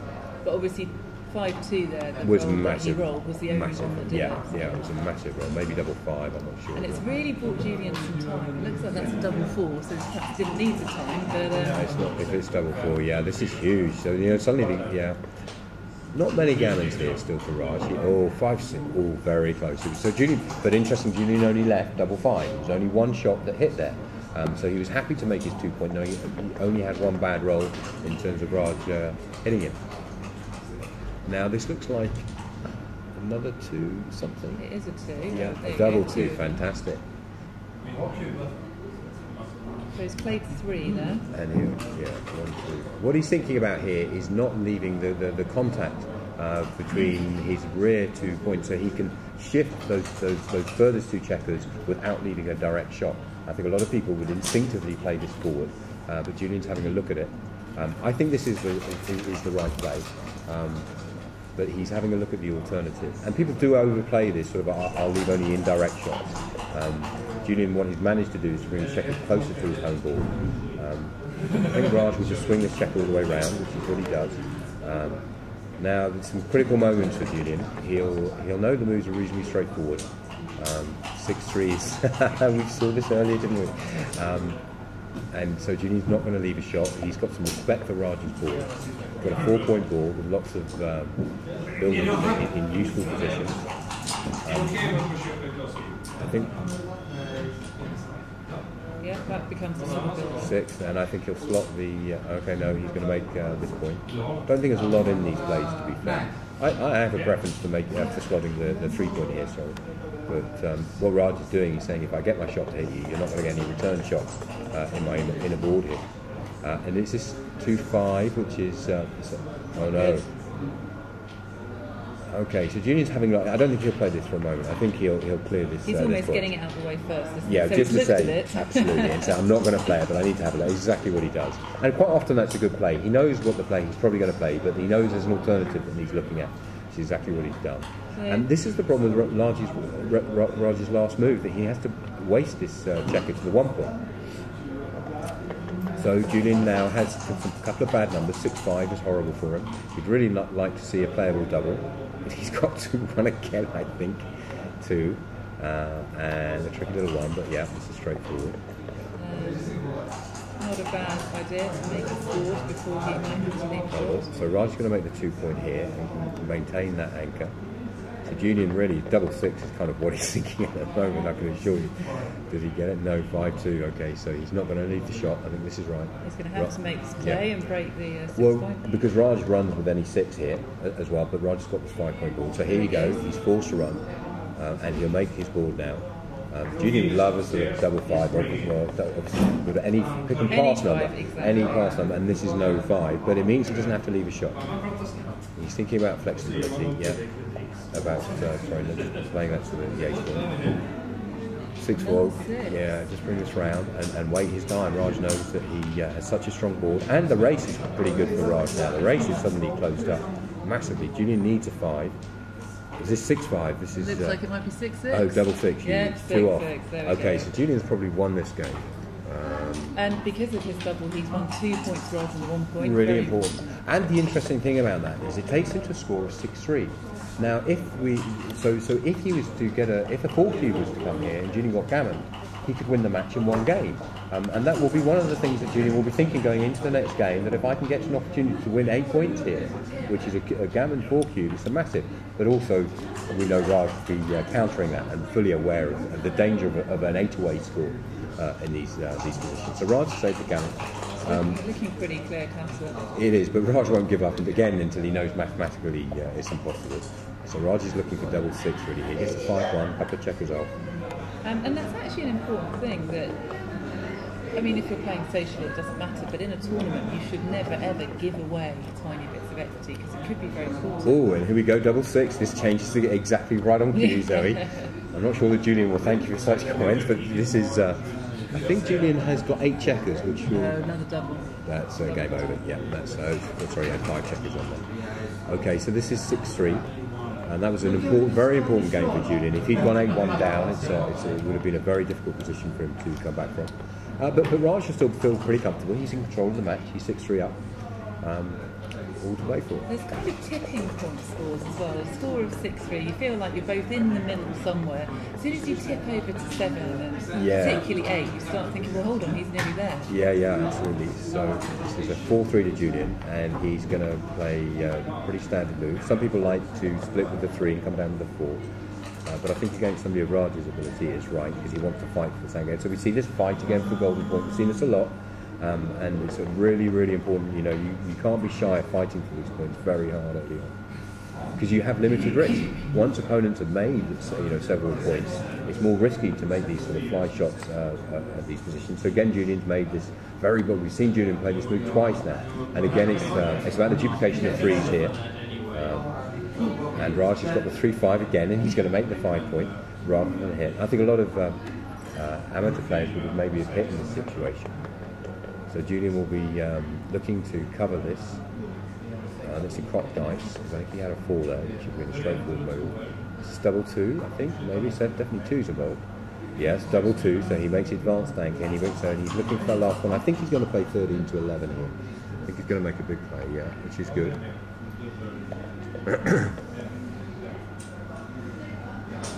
But obviously 5-2 there was massive. He rolled was the only one that did it. Yeah, it was a massive roll, maybe double 5, I'm not sure. And it's really bought Julien some time. It looks like that's a double 4, so perhaps didn't need the time. But no, it's not. If it's double 4, this is huge. So suddenly, not many gammons here still for Raj. 5-6, very close. So Julien, but interesting, Julien only left double 5. It was only one shot that hit there. So he was happy to make his 2 point, knowing he only had one bad roll in terms of Raj hitting him. Now this looks like another 2 something. It is a 2. Yeah, a double 2, fantastic. So he's played 3 there. And 1, 2. What he's thinking about here is not leaving the contact between his rear 2 points, so he can shift those furthest 2 checkers without needing a direct shot. I think a lot of people would instinctively play this forward, but Julien's having a look at it. I think this is the right play, but he's having a look at the alternative. And people do overplay this sort of I'll leave only indirect shots. Julien, what he's managed to do is to bring the checker closer to his home board. I think Raj will just swing this checker all the way around, which is what he does. Now, there's some critical moments for Julien. He'll know the moves are reasonably straightforward. 6-3s, we saw this earlier, didn't we? And so Julien's not going to leave a shot. He's got some respect for Raj's ball. Got a 4-point ball with lots of building in useful positions. I think. Yeah, that becomes the sort of build. 6, and I think he'll slot the. Okay, no, he's going to make this point. Don't think there's a lot in these plays, to be fair. I have a preference for slotting the 3-point here, sorry. But what Raj is doing, he's saying if I get my shot to hit you, you're not going to get any return shots in my inner board here. And it's this 2-5, which is oh no. Okay, so Julien's having. I don't think he'll play this for a moment. I think he'll clear this. He's almost getting it out of the way first. Yeah, so just to say, it. absolutely. And say I'm not going to play it, but I need to have a look. It's exactly what he does. And quite often that's a good play. He knows what the play he's probably going to play, but he knows there's an alternative that he's looking at. Which is exactly what he's done. Yeah. And this is the problem with Raj's last move, that he has to waste this checker to the 1 point. So Julien now has a couple of bad numbers. 6-5 is horrible for him. He'd really not like to see a playable double. But he's got to run again, I think, 2. And a tricky little 1, but yeah, this is straightforward. Not a bad idea to make a board before he might to leave short. So Raj's going to make the 2-point here and can maintain that anchor. So Julien really, double 6 is kind of what he's thinking at the moment, I can assure you. Does he get it? No, 5-2. Okay, so he's not going to leave the shot. I think this is right. He's going to have to make this play and break the 6-point. Because Raj runs with any 6 here as well, but Raj's got this 5-point board. So here you go, he's forced to run, and he'll make his board now. Julien would love a sort of double 5, obviously, with any pick and pass number, exactly. Any pass number, and this is no 5, but it means he doesn't have to leave a shot. He's thinking about flexibility, yeah. About sorry, let's playing that to the 8-point. 6-4, yeah, just bring this round and wait his time. Raj knows that he has such a strong board, and the race is pretty good for Raj now. The race is suddenly closed up massively. Julien needs a 5. Is this 6-5? This is. Looks like it might be 6-6. Oh, double 6. Yeah, 2 off. 6. Okay, so Julien's probably won this game. And because of his double, he's won 2 points rather than 1 point. Really important. And the interesting thing about that is it takes him to a score of 6-3. Now, if he was to get if a 4 cube was to come here and Julien got gammon, he could win the match in 1 game. And that will be one of the things that Julien will be thinking going into the next game, that if I can get an opportunity to win 8 points here, which is a gammon 4 cube, it's a massive. But also, we know Raj will be countering that and fully aware of the danger of an 8-away score in these positions. So Raj saved the gammon. Looking pretty clear cut. It is, but Raj won't give up again until he knows mathematically it's impossible. So Raj is looking for double 6 really. He gets a 5-1, couple of checkers off. And that's actually an important thing that, I mean, if you're playing socially it doesn't matter, but in a tournament you should never ever give away tiny bits of equity because it could be very important. Oh, and here we go, double 6. This changes to get exactly right on cue, Zoe. I'm not sure that Julien will thank you for such comments, but this is... I think Julien has got 8 checkers, which will... No, another double. That's game over. Yeah, that's... sorry, he had 5 checkers on there. Okay, so this is 6-3. And that was an very important game for Julien. If he'd gone 8-1 down, it would have been a very difficult position for him to come back from. But Raj should still feel pretty comfortable. He's in control of the match. He's 6-3 up. All to play for. There's kind of tipping point scores as well. A score of 6-3, you feel like you're both in the middle somewhere. As soon as you tip over to 7 and particularly 8, you start thinking, well, hold on, he's nearly there. Yeah, absolutely. So this is a 4-3 to Julien, and he's going to play pretty standard move. Some people like to split with the 3 and come down with the 4. But I think against somebody of Raj's ability it's right, because he wants to fight for the same game. So we see this fight again for golden point. We've seen this a lot. And it's really, really important. You know, you can't be shy of fighting for these points very hard early on, because you have limited risk. Once opponents have made, several points, it's more risky to make these sort of fly shots at these positions. So again, Julien's made this very good. We've seen Julien play this move twice now, and again, it's about the duplication of 3s here. And Raj has got the 3-5 again, and he's going to make the 5 point rather than hit. I think a lot of amateur players would maybe have hit in this situation. So Julien will be looking to cover this. This is cropped dice, because I think he had a 4 there, which would be a straightforward move. This is double 2, I think, maybe, so definitely 2's involved. Yes, double 2, so he makes the advanced anchor, and he's looking for the last one. I think he's going to play 13 to 11 here. I think he's going to make a big play, yeah, which is good.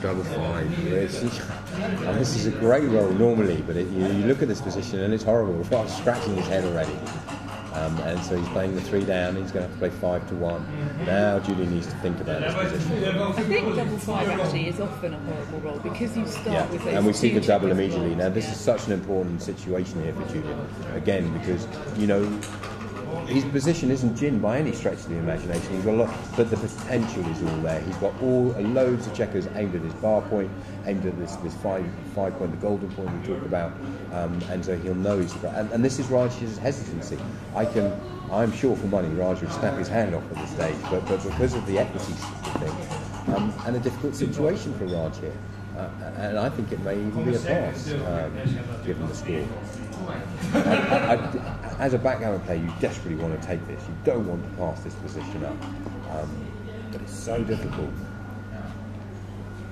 Double 5. And this is a great roll normally, but you look at this position and it's horrible. He's scratching his head already. And so he's playing the 3 down. He's going to have to play 5 to 1. Now Julien needs to think about this position. I think double 5 actually is often a horrible roll because you start with those. And we see the double immediately. Now this is such an important situation here for Julien. Again, because his position isn't gin by any stretch of the imagination. He's got a lot, but the potential is all there. He's got loads of checkers aimed at his bar point, aimed at this 5 point, the golden point we talked about, and so he'll know he's got. And this is Raj's hesitancy. I'm sure for money Raj would snap his hand off at this stage, but because of the equity thing, and a difficult situation for Raj here, and I think it may even be a pass given the score. As a backgammon player, you desperately want to take this. You don't want to pass this position up, but it's so difficult.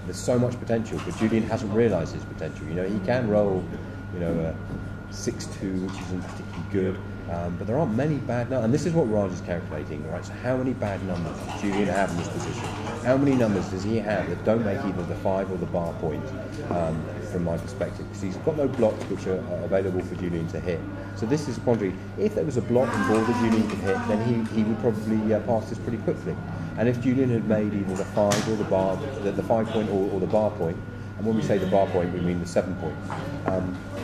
There's so much potential, but Julien hasn't realised his potential. He can roll, a 6-2, which isn't particularly good, but there aren't many bad numbers. And this is what Raj is calculating, right? So how many bad numbers does Julien have in this position? How many numbers does he have that don't make either the 5 or the bar point? From my perspective, because he's got no blocks which are available for Julien to hit. So this is a quandary. If there was a block and ball that Julien could hit, then he would probably pass this pretty quickly. And if Julien had made either the 5 or the 5 point or the bar point, and when we say the bar point, we mean the 7 point,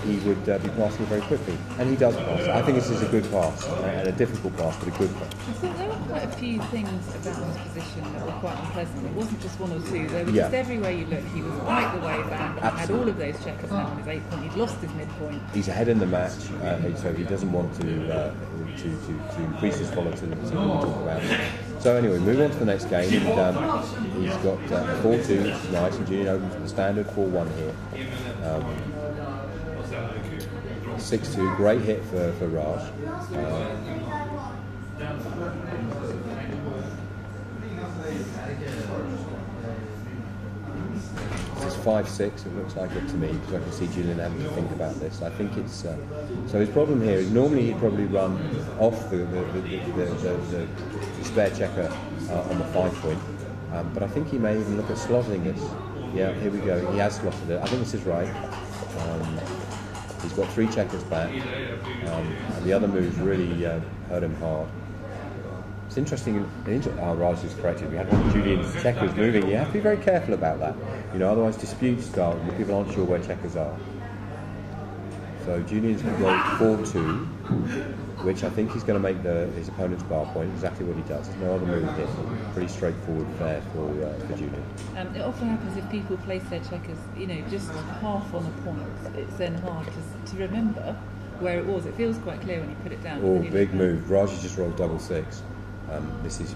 he would be passing very quickly. And he does pass. I think this is a good pass, and a difficult pass, but a good pass. I thought there were quite a few things about his position that were quite unpleasant. It wasn't just 1 or 2. There was just everywhere you look, he was right the way back. He had all of those checkers now on his 8 point. He'd lost his midpoint. He's ahead in the match, so he doesn't want to increase his volatility when we talk about it. So anyway, move on to the next game. He's got 4-2, which is nice, and Julien opens with the standard 4-1 here. 6-2, great hit for Raj. This is 5-6, it looks like it to me, because I can see Julien having to think about this. I think it's so his problem here is normally he'd probably run off the spare checker on the 5 point, but I think he may even look at slotting this. Yeah, here we go. He has slotted it. I think this is right. He's got 3 checkers back, and the other moves really hurt him hard. It's interesting. Raj is corrected. We had one of Julien's checkers moving. You have to be very careful about that. Otherwise disputes start when people aren't sure where checkers are. So Julien's going to go 4-2, which I think he's going to make his opponent's bar point. Exactly what he does. There's no other move here. Pretty straightforward there for Julien. It often happens if people place their checkers, just half on a point. It's then hard to remember where it was. It feels quite clear when you put it down. Oh, big move. Raj has just rolled double 6.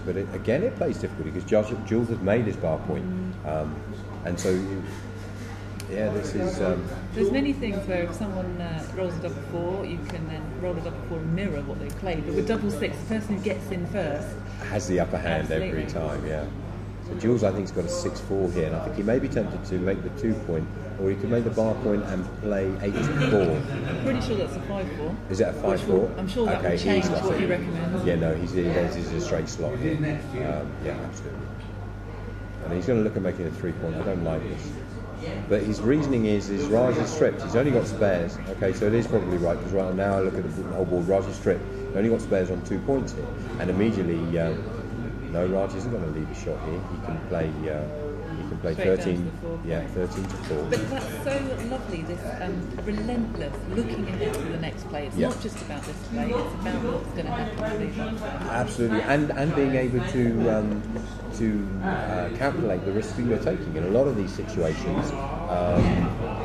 But it plays difficulty because Jules has made his bar point, and so this is. There's many things where if someone rolls a double 4, you can then roll a double 4 and mirror what they've played. But with double 6, the person who gets in first has the upper hand every time. Yeah. So Jules, I think, has got a 6-4 here, and I think he may be tempted to make the 2 point, or he could make the bar point and play 8-4. I'm pretty sure that's a 5-4. Is it a 5-4? I'm sure that will change what you recommend. Yeah, no, he's a straight slot here. Yeah, absolutely. And he's going to look at making a 3 point. I don't like this. But his reasoning is Raj is stripped. He's only got spares. Okay, so it is probably right, because right now I look at the whole board, Raj is stripped. He's only got spares on 2 points here. And immediately, no, Raj isn't going to leave a shot here. He can play 13 to 4. But that's so lovely, this relentless looking ahead to the next play. It's not just about this play, it's about what's going to happen. Absolutely, and being able to calculate the risks that you're taking. In a lot of these situations,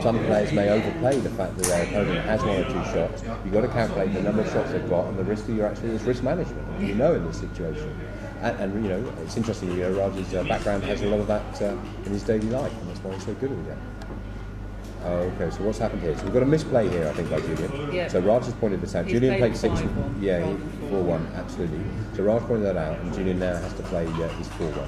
some players may overplay the fact that their opponent has one or two shots. You've got to calculate the number of shots they've got and the risk that you're actually is risk management. You know, in this situation, and you know, it's interesting. You know, Raj's background has a lot of that in his daily life, and that's why he's so good at it. Oh, okay, so what's happened here? So we've got a misplay here, I think, by Julien. Yeah. So Raj has pointed this out. He's Julien played 6. 5-1. Yeah, 4-1, absolutely. So Raj pointed that out, and Julien now has to play his 4-1.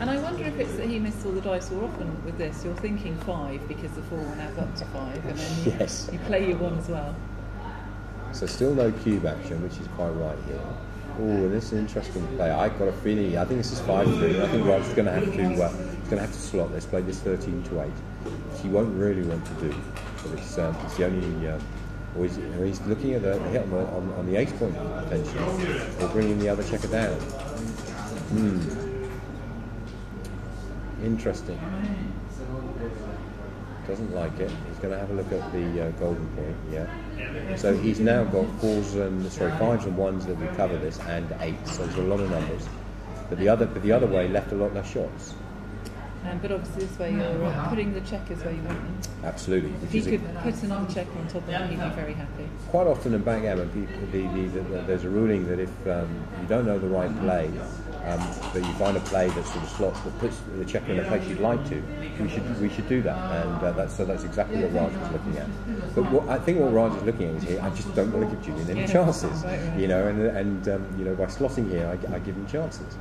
And I wonder if it's that he missed all the dice more often with this. You're thinking 5 because the 4-1 adds up to 5, and then Yes. you play your 1 as well. So still no cube action, which is quite right here. Oh, this is an interesting play. I've got a feeling. I think this is 5-3. I think Raj's going to have to. He's going to have to slot. Let's play this 13-8, which he won't really want to do. But it's the only. He's looking at the hit on the ace point potentially, or bringing the other checker down. Interesting. Doesn't like it. He's going to have a look at the golden point. Yeah. So he's now got 5s and 1s that would cover this, and 8s. So there's a lot of numbers. But the other way left a lot less shots. But obviously this way you're putting the checkers where you want them. Absolutely. If he could put another checker on top of it, he'd be very happy. Quite often in backgammon, there's a ruling that if you don't know the right play, but you find a play that sort of slots that puts the checker in a place you'd like to, we should do that, and that's exactly what Raj was looking at. But I think what Raj is looking at is here. I just don't want to give Julien any chances, you know, and you know, by slotting here, I give him chances.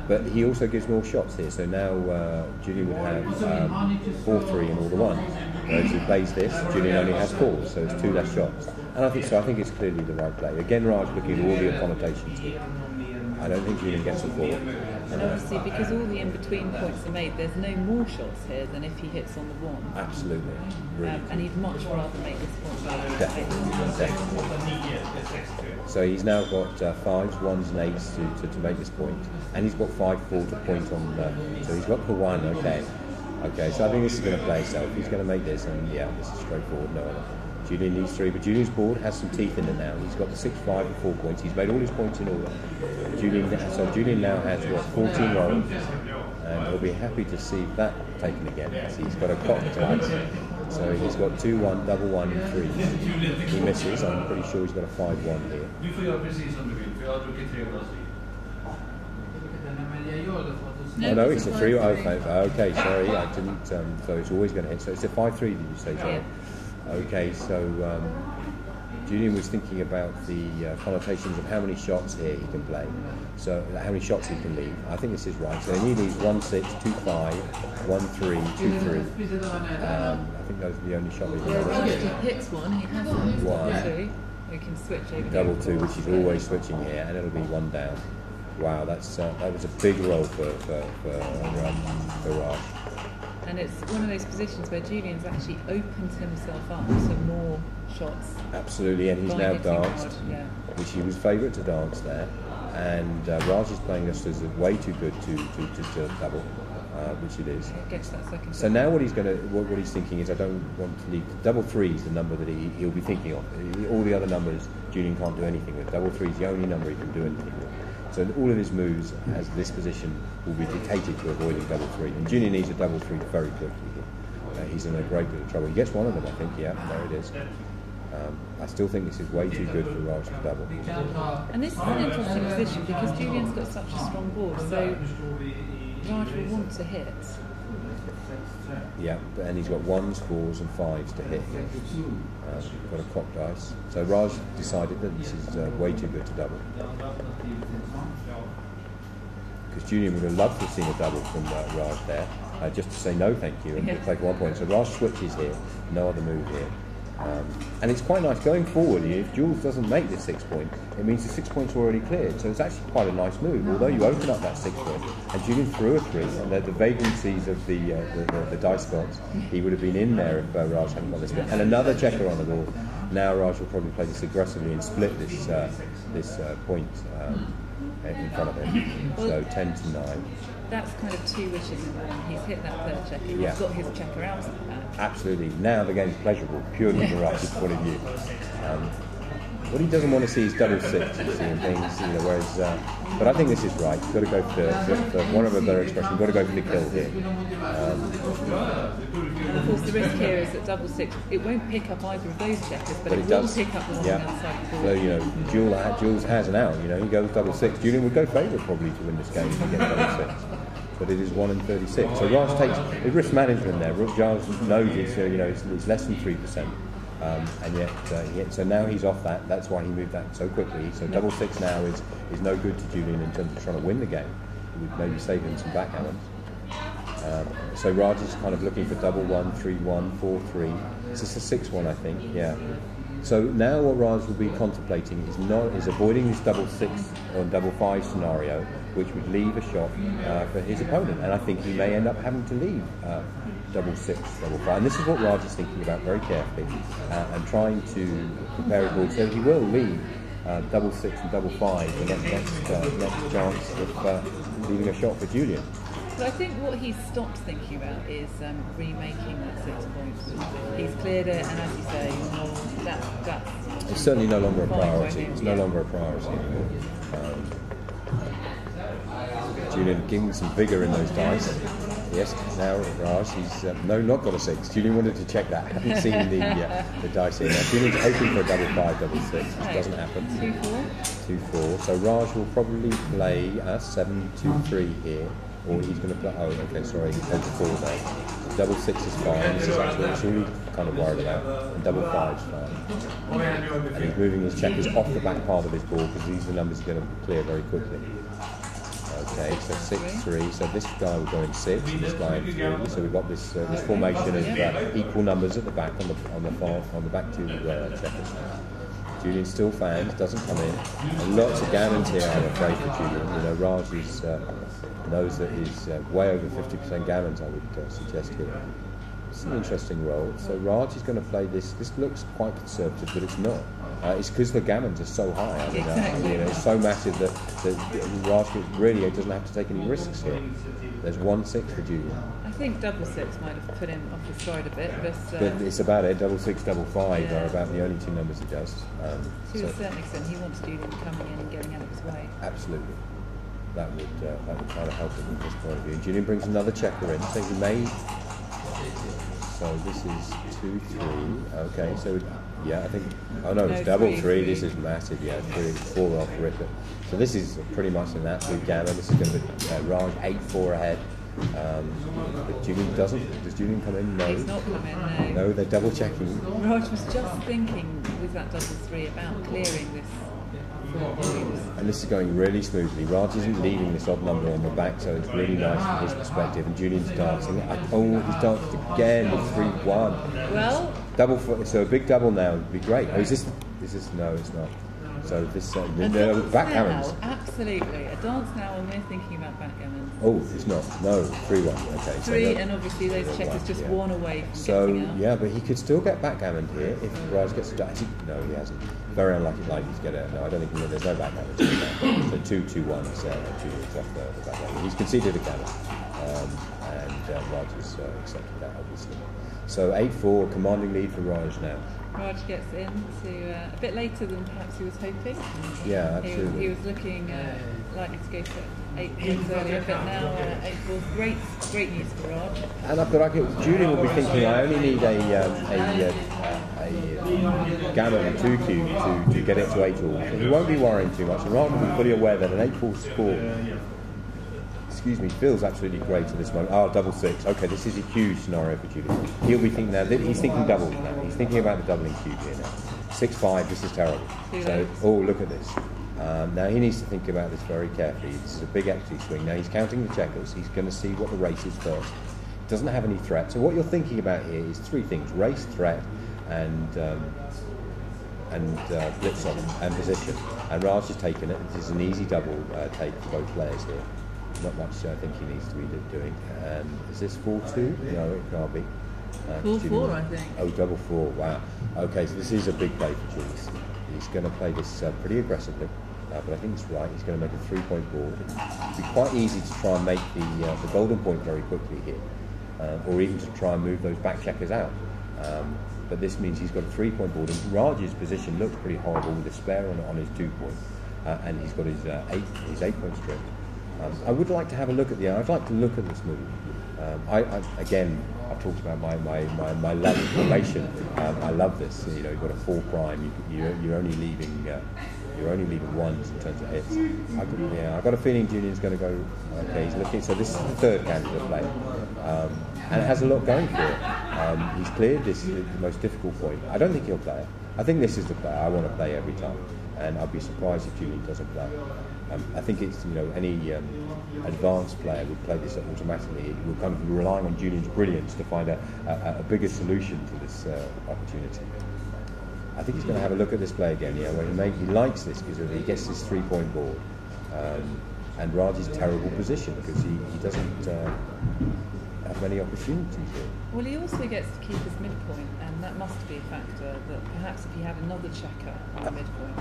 But he also gives more shots here, so now Julien would have 4-3 and all the 1s. Whereas if he plays this, Julien only has 4, so it's 2 less shots. And I think it's clearly the right play. Again, Raj looking at all the connotations here. I don't think Julien gets a 4. And obviously, because all the in-between points are made, there's no more shots here than if he hits on the 1. Absolutely. Really. And he'd much rather make this point. Definitely. So he's now got 5s, 1s and 8s to make this point. And he's got 5-4 to point on, so he's got the 1, okay. Okay, so I think this is going to play itself. He's going to make this, and yeah, this is straightforward, no other. Julien needs 3, but Julien's board has some teeth in it now. He's got the 6, 5 and 4 points. He's made all his points in order. Julien now has, 14 rolls, and he'll be happy to see that taken again. So he's got a cock dice. So he's got 2-1, double 1 and 3. He misses. I'm pretty sure he's got a 5-1 here. No, it's a 3. Okay, sorry, I didn't. So it's always going to hit. So it's a 5-3. Did you say, Joel? Okay, so Julien was thinking about the connotations of how many shots here he can play. So how many shots he can leave. I think this is right. So he leaves 1-6, 2-5, 1-3, 2-3. I think those are the only shots he can play. If he hits 1, he has 1. We can switch over. Double 2, which is always switching here, and it'll be 1 down. Wow, that was a big roll for Raj. And it's one of those positions where Julien's actually opened himself up to more shots. Absolutely, and he's now danced, which he was favourite to dance there. And Raj is playing this as way too good to double, which it is. Gets that second. So now what he's thinking is, I don't want to leave. Double 3 is the number that he'll be thinking of. All the other numbers Julien can't do anything with. Double 3 is the only number he can do anything with. So all of his moves as this position will be dictated to avoiding double 3. And Julien needs a double 3 very quickly here. He's in a great deal of trouble. He gets one of them, I think. Yeah, there it is. I still think this is way too good for Raj to double. And this is an interesting position because Julien's got such a strong board, so Raj will want to hit. Yeah, and he's got 1s, 4s and 5s to hit here. Got a cock dice. So Raj decided that this is way too good to double. Because Julien would have loved to have seen a double from Raj there, just to say no thank you and take 1 point. So Raj switches here, no other move here. And it's quite nice going forward. If Jules doesn't make this 6 point, it means the 6 points are already cleared. So it's actually quite a nice move. Although you open up that 6 point, and Julien threw a 3, and the vagrancies of the dice gods, he would have been in there if Raj hadn't got this bit. And another checker on the board. Now Raj will probably play this aggressively and split this point in front of him. So 10-9. That's kind of 2 wishes in one. He's hit that third checker. He's got his checker out of the back. Absolutely. Now the game's pleasurable, purely from Raj's point of view. What he doesn't want to see is double six, you see, and things, you know, whereas, but I think this is right. You've got to go for one of a better expression, you've got to go for the kill here. Of course, the risk here is that double six, it won't pick up either of those checkers, but it will does pick up the one on the outside of the board. So, you know, Jules has an out, you know, he goes double six. Julien would go favourite probably to win this game if he gets double six. But it is 1 in 36. So Raj takes the risk management there. Giles knows it's less than 3%. And yet, so now he's off that. That's why he moved that so quickly. So double six now is no good to Julien in terms of trying to win the game. It would maybe save him some backgammon. So Raj is kind of looking for double 1, 3, 1, 4, 3. This is a 6-1, I think. Yeah. So now what Raj will be contemplating is avoiding this double six or double five scenario, which would leave a shot for his opponent. And I think he may end up having to leave double six, double five. And this is what Raj is thinking about very carefully and trying to prepare his board. So he will leave double six and double five the next chance of leaving a shot for Julien. But I think what he's stopped thinking about is remaking that 6 points. He's cleared it, and as you say, that's it's certainly no longer a priority. It's no longer a priority anymore. Julien giving some vigour in those dice. Yes, now Raj, he's not got a 6. Julien wanted to check that. Hadn't seen the dice here. Now Julien's hoping for a double 5, double 6, which doesn't happen. 2-4. 2-4. So Raj will probably play a 7-2-3 here. Or he's going to play, sorry, he goes 4 there. Double 6 is fine, this is actually what he's really kind of worried about, and double 5 is fine. And he's moving his checkers off the back part of his board because these are the numbers he's going to clear very quickly. Okay, so 6-3, so this guy will go in 6, and this guy in 3, so we've got this formation of equal numbers at the back on the back two checkers. Julien still fans, doesn't come in. And lots of gammons here, I'm afraid, for Julien. You know, Raj knows that he's way over 50% gammons, I would suggest here. It's an interesting roll. So Raj is going to play this. This looks quite conservative, but it's not. It's because the gammons are so high. I mean, it's so massive that Raj really doesn't have to take any risks here. There's 1-6 for Julien. I think double 6 might have put him off his stride a bit, but it's about it. Double 6, double 5 are about the only two numbers he does. To a certain extent, he wants Julien coming in and getting out of his way. Absolutely. That would kind of help him from this point of view. Julien brings another checker in, so he may. So this is 2-3. Okay, so yeah, I think. Oh no, it's double 3. This is massive. Yeah, 3, 4 off rip it. So this is pretty much an absolute gammon. This is going to be Raj 8-4 ahead. But Julien doesn't. Does Julien come in? No. He's not come in. No, they're double checking. Raj was just thinking with that double 3 about clearing this. And this is going really smoothly. Raj isn't leaving this odd number on the back, so it's really nice from his perspective. And Julien's dancing. He's danced again with 3-1. Well, double. So a big double now would be great. Oh, is this? No, it's not. So this backgammons. Absolutely, a dance now, and we're thinking about backgammon. Oh, it's not. No, 3-1. Okay. 3, and obviously those checkers just one away from getting out. Yeah, but he could still get backgammon here if Raj gets a dice. No, he hasn't. Very unlucky to get it. No, I don't think there's no backgammon. So 2-2-1 is Julien's off the backgammon. He's conceded a gammon, and Raj has accepted that, obviously. So 8-4, commanding lead for Raj now. Raj gets into a bit later than perhaps he was hoping. Yeah, absolutely. He was looking likely to go for 8 points earlier, but now 8-4 is great news for Raj. And Julien will be thinking, I only need a gammon 2 cube to get it to 8-all. So he won't be worrying too much. And Raj will be fully aware that an 8-4 score feels absolutely great at this moment. Oh, double 6. Okay, this is a huge scenario for Julien. He'll be thinking now. He's thinking doubles now. He's thinking about the doubling cube here now. 6-5. This is terrible. Look at this. Now he needs to think about this very carefully. This is a big equity swing. Now he's counting the checkers. He's going to see what the race is first. He doesn't have any threat. So what you're thinking about here is 3 things: race, threat, and blitz on and position. And Raj has taken it. This is an easy double take for both players here. Not much I think he needs to be doing. Is this 4-2? No, it can't be. 4-4, I think. Oh, double 4, wow. Okay, so this is a big play for Julien. He's going to play this pretty aggressively, but I think it's right. He's going to make a 3-point board. It'd be quite easy to try and make the golden point very quickly here, or even to try and move those back checkers out. but this means he's got a 3-point board. And Raj's position looks pretty horrible with a spare on his 2-point, and he's got his 8-point strip. I would like to have a look at I'd like to look at this move. I've talked about my love of formation. I love this. You know, you've got a 4 prime. You're only leaving ones in terms of hits. I've got a feeling Julien's going to go. Okay, he's looking. So this is the third candidate play, and it has a lot going for it. He's cleared this the most difficult point. I don't think he'll play it. I think this is the player I want to play every time, and I'd be surprised if Julien doesn't play. I think it's any advanced player would play this automatically. We're kind of relying on Julien's brilliance to find a bigger solution to this opportunity. I think he's going to have a look at this play again. Where he likes this because he gets this 3-point board, and Raj's terrible position because he doesn't have many opportunities here. Well, he also gets to keep his midpoint, and that must be a factor. That perhaps if he had another checker on the midpoint.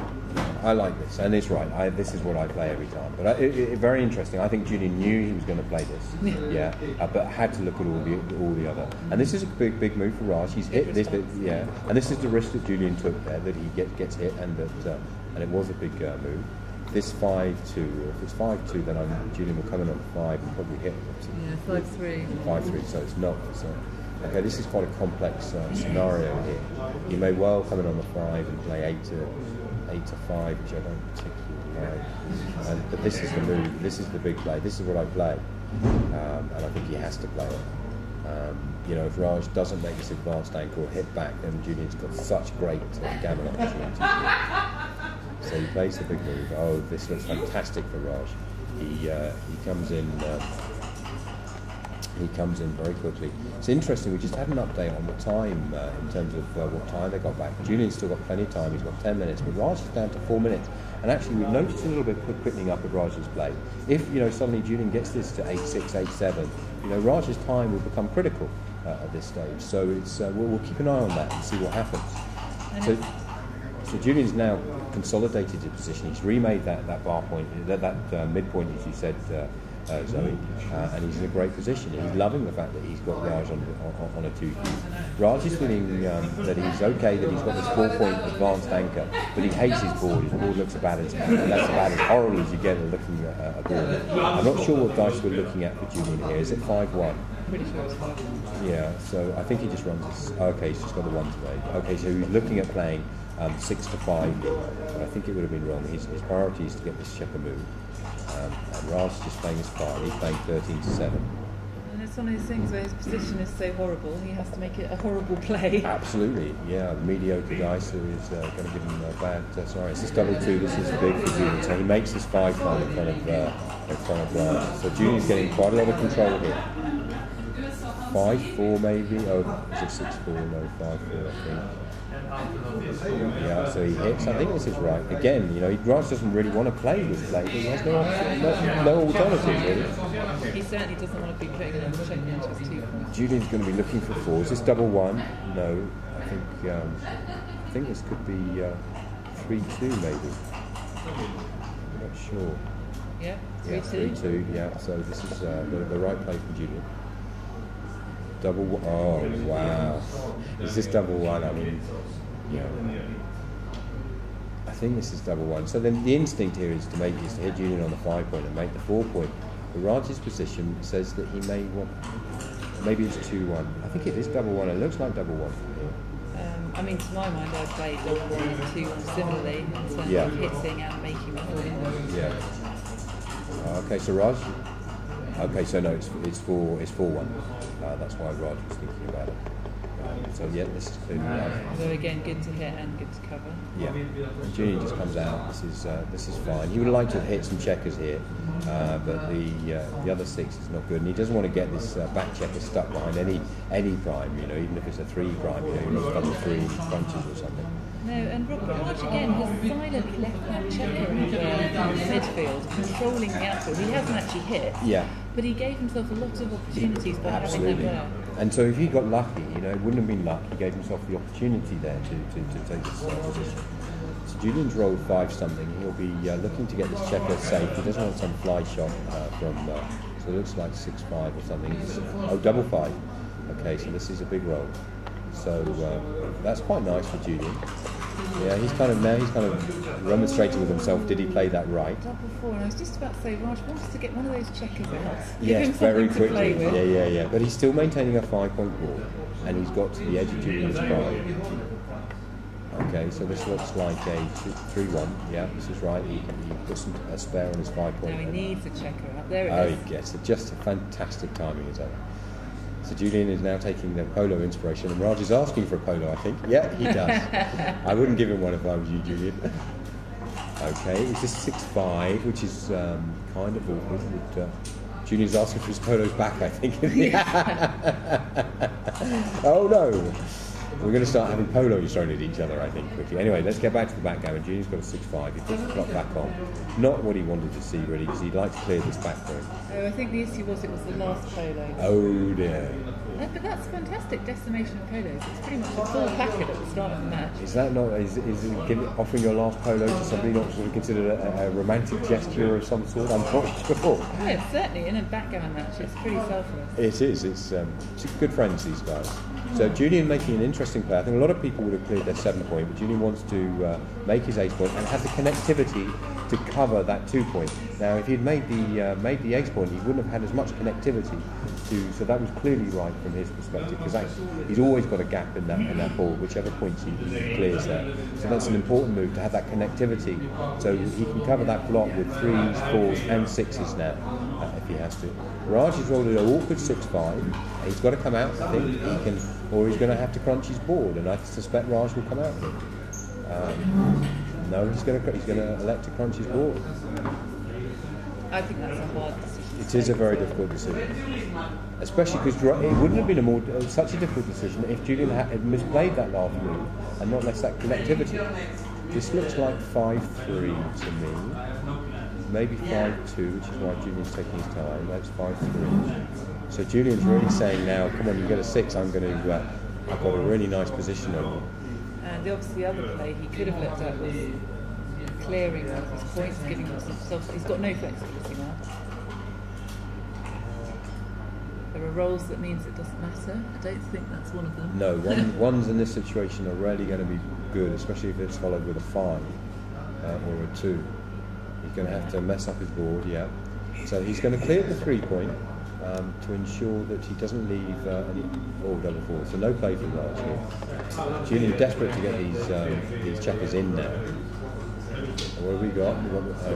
I like this, and it's right. This is what I play every time. But very interesting. I think Julien knew he was going to play this, but had to look at all the other. And this is a big move for Raj. He's hit this, and this is the risk that Julien took there, that he gets hit, and it was a big move. This 5-2, if it's 5-2, then Julien will come in on 5 and probably hit. 5-3. 5-3, so it's not. Okay, this is quite a complex scenario here. He may well come in on the 5 and play 8 to 5, which I don't particularly like. But this is the move. This is the big play. This is what I play, and I think he has to play it. If Raj doesn't make this advanced anchor or hit back, then Julien's got such great gammon opportunities. So he plays the big move. Oh, this looks fantastic for Raj. He comes in. He comes in very quickly. It's interesting. We just had an update on the time in terms of what time they got back. Julien's still got plenty of time. He's got 10 minutes, but Raj is down to 4 minutes. And actually, we've noticed a little bit quickening up of Raj's play. If suddenly Julien gets this to 8-6, 8-7, Raj's time will become critical at this stage. So it's we'll keep an eye on that and see what happens. So Julien's now consolidated his position. He's remade that bar point, that midpoint, as you said, Zoe, and he's in a great position. He's loving the fact that he's got Raj on a 2-cue. Raj is feeling that he's okay, that he's got this 4-point advanced anchor, but he hates his board. His board looks about as horrible as you get at looking at a board. I'm not sure what dice we're looking at for Julien here. Is it 5-1? Pretty sure it's 5-1. Yeah, so I think he just runs this. Okay, he's just got the 1 today. Okay, so he's looking at playing 6 to 5, but I think it would have been wrong. His priority is to get this checker move. And Raj is just playing his part. He's playing 13 to 7. And it's one of those things where his position is so horrible, he has to make it a horrible play. Absolutely, yeah. The mediocre dice who is going to give him a bad. Sorry, it's this 2-2. This is big for Julien. So he makes his 5 prime in front of Raj. So Julien's getting quite a lot of control here. 5-4 maybe. Oh, is it 6-4? No, 5-4. I think. Yeah, so he hits. I think this is right. Again, Raj doesn't really want to play this play, but he has no alternative, really. He certainly doesn't want to be putting another check into his 2 points. Julien's going to be looking for 4. Is this 1-1? No. I think this could be 3-2 maybe. I'm not sure. Yeah, 3-2. Yeah, 3-2, yeah. So this is the right play for Julien. Oh, wow. Is this 1-1? I mean, I think this is 1-1. So then the instinct here is to hit Julien on the 5-point and make the 4-point. But Raj's position says that he may want, maybe it's 2-1. I think it is 1-1. It looks like 1-1 from here. To my mind, I'd play 1-1 and 2-1 similarly in terms of hitting and making the 4-1. Yeah. Okay, so Raj. Okay, so no, it's 4-1. That's why Raj was thinking about it. So yeah, this is clearly right. So again, good to hit and good to cover. Yeah, and Julien just comes out. This is fine. He would like to have hit some checkers here, but the other 6 is not good, and he doesn't want to get this back checker stuck behind any prime. Even if it's a 3 prime, he wants double 3 crunches or something. No, and Raj again has silently left that checker in the midfield, controlling the outfield. He hasn't actually hit. Yeah. But he gave himself a lot of opportunities by having them there. And so if he got lucky, it wouldn't have been luck. He gave himself the opportunity there to take this position. So Julien's rolled 5-something. He'll be looking to get this checker safe. He doesn't want some fly shot from. So it looks like 6-5 or something. 5. Okay, so this is a big roll. So that's quite nice for Julien. Yeah, he's kind of remonstrating with himself. Did he play that right? Double four, and I was just about to say, Raj wants to get one of those checkers out. Yes, very quickly. To play with. Yeah. But he's still maintaining a 5-point ball, and he's got to the edge of Julien's prime. Okay, so this looks like a 3-1. Yeah, this is right. He puts a spare on his 5-point. Now he needs a checker out. There it is. He gets it. Just a fantastic timing as ever. So Julien is now taking the polo inspiration, and Raj is asking for a polo, I think. Yeah, he does. I wouldn't give him one if I was you, Julien. Okay, it's just 6-5, which is kind of awkward. But, Julien's asking for his polos back, I think. Oh no! We're going to start having polos thrown at each other, I think, quickly. Anyway, let's get back to the backgammon. Julien's got a 6-5. He puts the clock back on. Not what he wanted to see, really, because he'd like to clear this back point. Oh, I think the issue was it was the last polo. Oh dear. But that's fantastic decimation of polos. It's pretty much a full packet at the start of the match. Is that not? Is offering your last polo to somebody not sort of considered a romantic gesture of some sort? I'm not sure. Yeah, certainly in a backgammon match, it's pretty selfless. It is. It's good friends, these guys. So Julien making an interesting play. I think a lot of people would have cleared their 7-point, but Julien wants to make his 8-point and have the connectivity to cover that 2-point. Now, if he'd made the 8-point, he wouldn't have had as much connectivity to. So that was clearly right from his perspective, because he's always got a gap in that ball, whichever point he clears there. So that's an important move to have that connectivity, so he can cover that block with 3s, 4s, and 6s now if he has to. Raj has rolled an awkward 6-5. He's got to come out. I think he can, or he's going to have to crunch his board, and I suspect Raj will come out with it. No, he's going to elect to crunch his board. I think that's a hard decision. It is a very difficult decision, especially because it wouldn't have been such a difficult decision if Julien had misplayed that last move and not less that connectivity. This looks like 5-3 to me, maybe 5-2, which is why Julien's taking his time. That's 5-3. So Julien's really saying now, come on, you get a 6. I've got a really nice position on you. And obviously the other play he could have looked at was clearing one of his points, giving himself. He's got no flexibility now. There are roles that means it doesn't matter. I don't think that's one of them. No, ones in this situation are rarely going to be good, especially if it's followed with a 5 or a 2. He's going to have to mess up his board, yeah. So he's going to clear the 3-point to ensure that he doesn't leave any double 4. So no play for Raj here. Julien desperate to get these checkers in now. What have we got?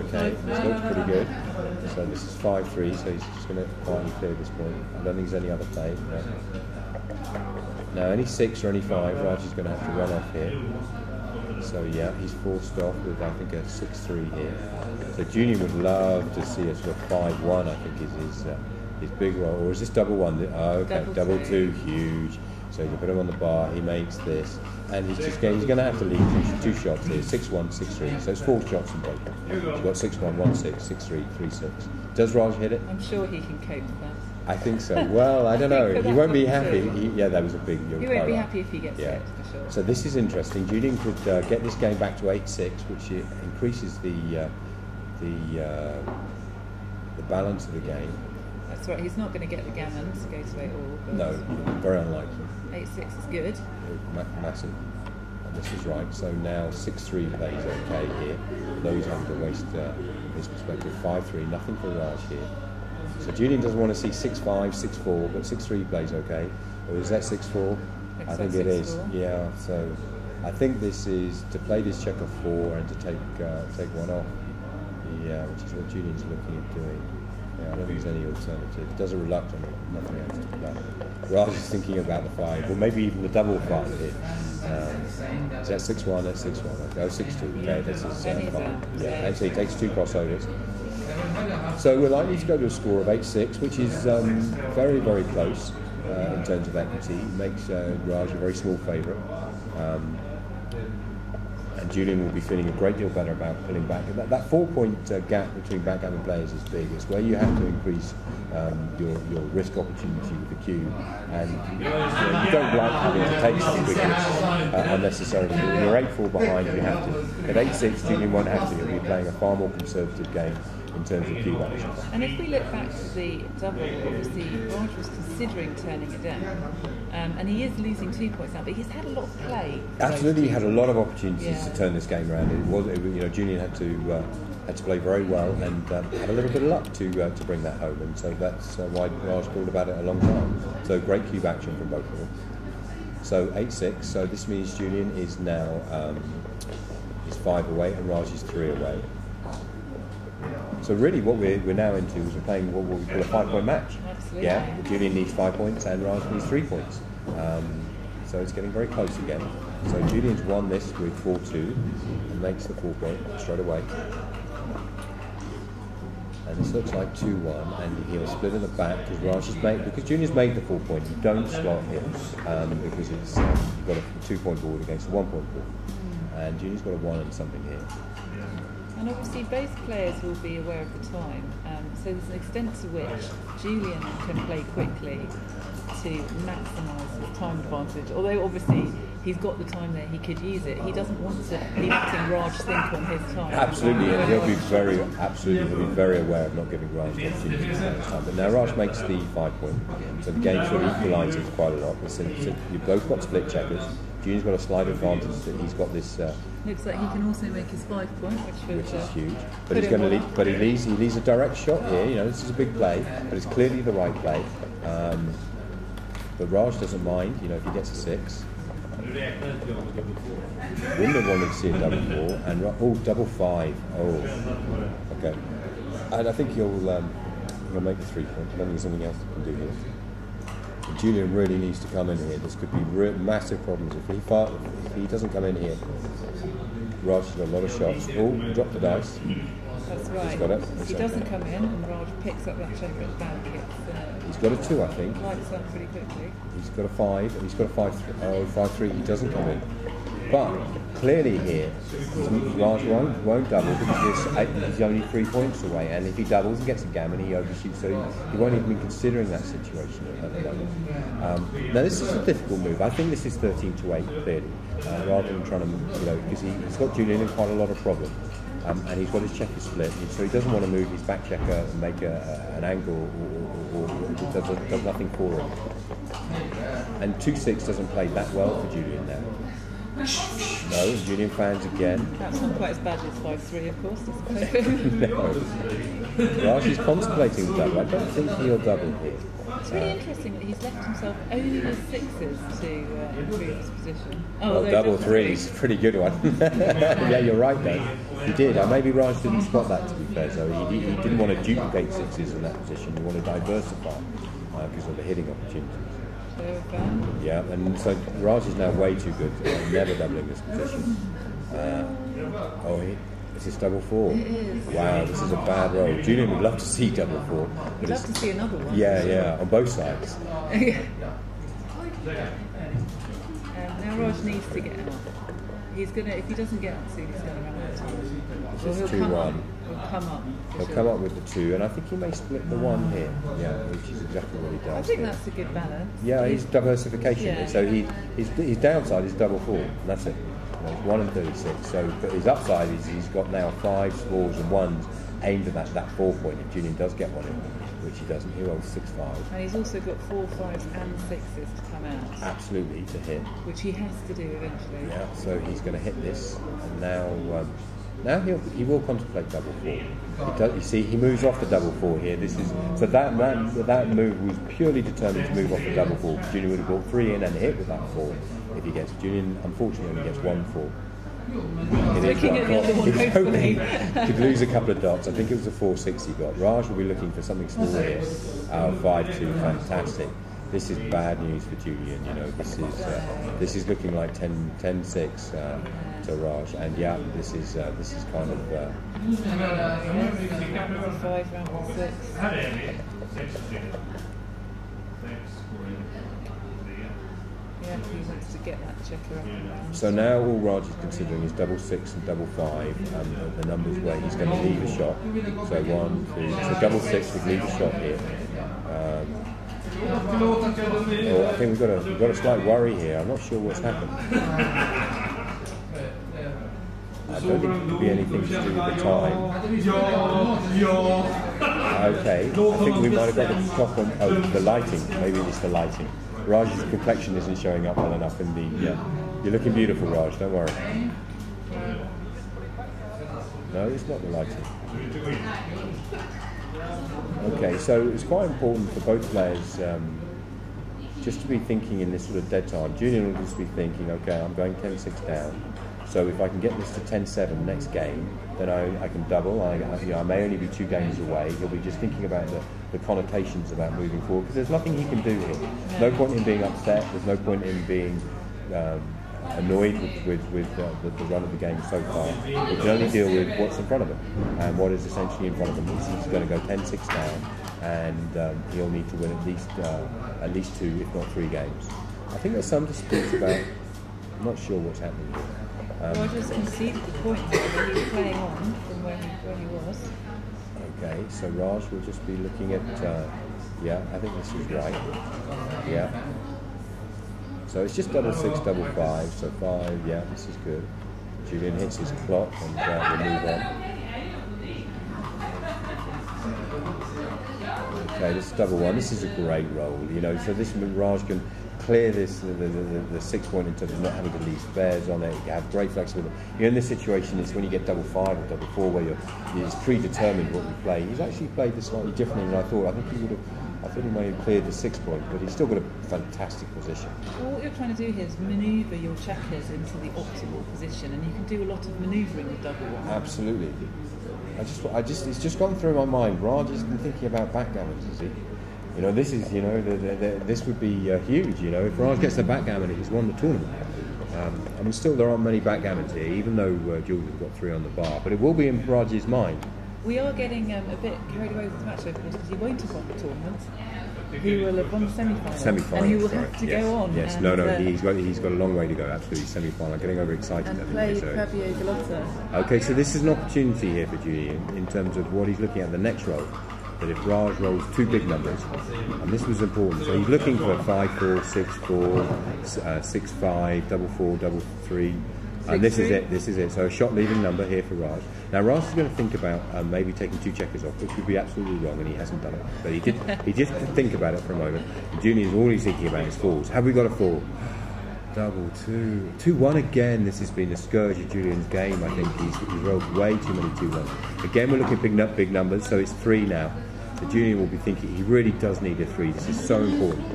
Okay, this looks pretty good. So this is 5-3, so he's just going to quietly clear this point. I don't think there's any other play. No, any 6 or any 5, Raj is going to have to run off here. So yeah, he's forced off with, I think, a 6-3 here. So Julien would love to see a sort of 5-1, I think, is his big roll. Or is this double 1? Oh, okay, double 2, huge. So you put him on the bar, he makes this, and he's going to have to leave 2 shots here, 6-1, 6-3. So it's 4 shots in total. He's got 6-1, 1-6, 6-3, 3-6. Does Raj hit it? I'm sure he can cope with that. I think so. Well, I don't know. He won't be happy. That was a big. He won't be happy if he gets hit, for sure. So this is interesting. Julien could get this game back to 8-6, which increases the balance of the game. That's right. He's not going to get the gammon to go to 8-all. No, very unlikely. 8-6 is good. Massive. And this is right. So now 6-3 plays okay here. Though he's having to waste his perspective. 5-3, nothing for Raj here. So Julien doesn't want to see 6-5, 6-4, but 6-3 plays okay. Or is that 6-4? I think it is. Yeah. So I think this is to play this checker 4 and to take one off. Yeah, which is what Julien's looking at doing. Yeah, I don't think there's any alternative. It does a reluctant, nothing else to play. Raj is thinking about the 5, or maybe even the double 5 here. Is that 6-1? That's 6-1. Okay, 6-2. Okay, that's his 5. Yeah, and so he takes 2 crossovers. So we're likely to go to a score of 8-6, which is very, very close in terms of equity. It makes Raj a very small favourite. And Julien will be feeling a great deal better about pulling back. That 4-point gap between backgammon players is big. It's where you have to increase your risk opportunity with the cube, and you don't like having to take some big risks unnecessarily. When you're 8-4 behind, you have to. At 8-6, Julien won't have to. He'll be playing a far more conservative game in terms of cube action. And if we look back to the double, obviously Raj was considering turning it down, and he is losing 2 points now, but he's had a lot of play. Absolutely, he had a lot of opportunities Yeah. to turn this game around. Julien had to play very well and had a little bit of luck to bring that home, and so that's why Raj thought about it a long time. So great cube action from both of them. So 8-6. So this means Julien is now is 5 away and Raj is 3 away. So really, what we're now into is we're playing what we call a 5-point match. Absolutely. Yeah, Julien needs 5 points and Raj needs 3 points. So it's getting very close again. So Julien's won this with 4-2 and makes the 4-point straight away. And this looks like 2-1, and he'll split in the back because Julien's made the 4-point. You don't slot him because it's you've got a 2-point board against a 1-point board, and Julien's got a 1 and something here. And obviously both players will be aware of the time, so there's an extent to which Julien can play quickly to maximise his time advantage. Although obviously he's got the time there, he could use it. He doesn't want to be letting Raj think on his time. Absolutely, and he'll be very aware of not giving Raj the opportunity to play his time. But now Raj makes the 5-point, so the game sort of equalises quite a lot. So you've both got split checkers. Julien's got a slight advantage that he's got this. Looks like he can also make his 5-point, which is huge. But he's going to leave. But he leaves a direct shot here. You know, this is a big play, but it's clearly the right play. But Raj doesn't mind. You know, if he gets a 6. Wouldn't have wanted to see a double 4 and double 5. Oh, okay. And I think he'll make the 3-point. I don't think there's anything else he can do here. Julien really needs to come in here. This could be massive problems if he doesn't come in here. Raj has got a lot of shots. Oh, drop the dice. That's right. He's got it. If he doesn't come in and Raj picks up that check at the back, he's got a 2, I think. Lights up pretty quickly. He's got a 5, and he's got a 5-3. Oh, 5-3. He doesn't come in. But clearly here, Raj won't double because he's only 3 points away, and if he doubles and gets a gammon, he overshoots, so he won't even be considering that situation at the moment. Now this is a difficult move. I think this is 13-8 clearly, rather than trying to, because he's got Julien in quite a lot of problems, and he's got his checker split, so he doesn't want to move his back checker and make an angle or does nothing for him. And 2-6 doesn't play that well for Julien now. No, Julien fans again. That's not quite as bad as 5-3, of course, doesn't No. Raj is contemplating the double. I don't think he'll double here. It's really interesting that he's left himself only with 6s to improve his position. Well, double 3 is a pretty good one. Yeah, you're right, though. He did. Maybe Raj didn't spot that, to be fair. So he didn't want to duplicate 6s in that position. He wanted to diversify because of the hitting opportunities. Yeah, and so Raj is now way too good, never doubling this position. This is double 4. Wow, this is a bad roll. Julien would love to see double 4. We'd love to see another one. Yeah, on both sides. Now Raj needs to get out. He's gonna. If he doesn't get up soon, he's gonna run out of time. This is 2-1. He'll come up with the 2, and I think he may split the 1 here. Yeah, which is exactly what he does. I think that's a good balance. Yeah, he's diversification. Yeah. So his downside is double 4, and that's it. It's 1 and 36. So, but his upside is he's got now 5s, 4s, and 1s aimed at that 4-point. If Julien does get one in, which he doesn't, he rolls 6-5. And he's also got 4, 5s, and 6s to come out. Absolutely, to hit. Which he has to do eventually. Yeah. So he's going to hit this, and now he will contemplate double 4. You see, he moves off the double 4 here. That move was purely determined to move off the double 4. Julien would have brought 3 in and hit with that 4 if he gets. Julien unfortunately only gets 1 4. Looking at the other one, hopefully. He could lose a couple of dots. I think it was a 4-6 he got. Raj will be looking for something small here. 5-2, fantastic. This is bad news for Julien. This is looking like 10-6 to Raj, and this is kind of. Round 5, round 6. Yeah, he wants to get that checker up. So now all Raj is considering is double 6 and double 5, and the numbers where he's going to leave a shot. So 1, 2, so double 6 would leave a shot here. I think we've got a slight worry here. I'm not sure what's happened. I don't think it could be anything to do with the time. Okay, I think we might have got the top on. Oh, the lighting. Maybe it's the lighting. Raj's complexion isn't showing up well enough in the. You're looking beautiful, Raj. Don't worry. No, it's not the lighting. Okay, so it's quite important for both players just to be thinking in this sort of dead time. Julien will just be thinking, okay, I'm going 10-6 down. So if I can get this to 10-7 next game, then I can double. I may only be 2 games away. He'll be just thinking about the connotations about moving forward, because there's nothing he can do here. No point in being upset. There's no point in being annoyed with the run of the game so far. He can only deal with what's in front of him, and what is essentially in front of him is he's going to go 10-6 down, and he'll need to win at least 2, if not 3 games. I think there's some disputes about. I'm not sure what's happening here. Rogers conceded the point that he was playing on from where he was. Okay, so Raj will just be looking at. Yeah, I think this is right. Yeah. So it's just double 6, double 5. So 5. Yeah, this is good. Julien hits his clock, and we'll move on. Okay, this is double 1. This is a great roll, you know. So this Raj can clear this the 6 point in terms of not having to leave spares on it. You have great flexibility. You're in this situation is when you get double 5 or double 4, where it's predetermined what you play. He's actually played this slightly differently than I thought. I think he would have. I thought he may have cleared the 6 point, but he's still got a fantastic position. Well, what you're trying to do here is manoeuvre your checkers into the optimal position, and you can do a lot of manoeuvring with double 1. Absolutely. It's just gone through my mind. Raj has been thinking about backgammons, is he? You know, this is, you know, this would be huge. You know, if Raj gets the backgammon, he's won the tournament. I mean, still there aren't many backgammons here, even though Julien's got 3 on the bar. But it will be in Raj's mind. We are getting a bit carried away with the match, of course, because he won't have won the tournament. He will have won the semi-final. And he will have to go on. Yes, and, he's got a long way to go. Absolutely, semi-final. I'm getting overexcited. And play Fabio Galotta. Okay, so this is an opportunity here for Julien in terms of what he's looking at the next roll. That if Raj rolls 2 big numbers, and this was important, so he's looking for 5-4, 6-4, 6-5, double 4, double 3. And this is it. So a shot leaving number here for Raj. Now Raj is going to think about maybe taking 2 checkers off, which would be absolutely wrong, and he hasn't done it. But he did. He just think about it for a moment. Julien's all he's thinking about is 4s. Have we got a 4? Double 2, 2-1 again. This has been a scourge of Julien's game. I think he's rolled way too many 2-1s. Again, we're looking at big numbers, so it's 3 now. So Julien will be thinking he really does need a 3. This is so important.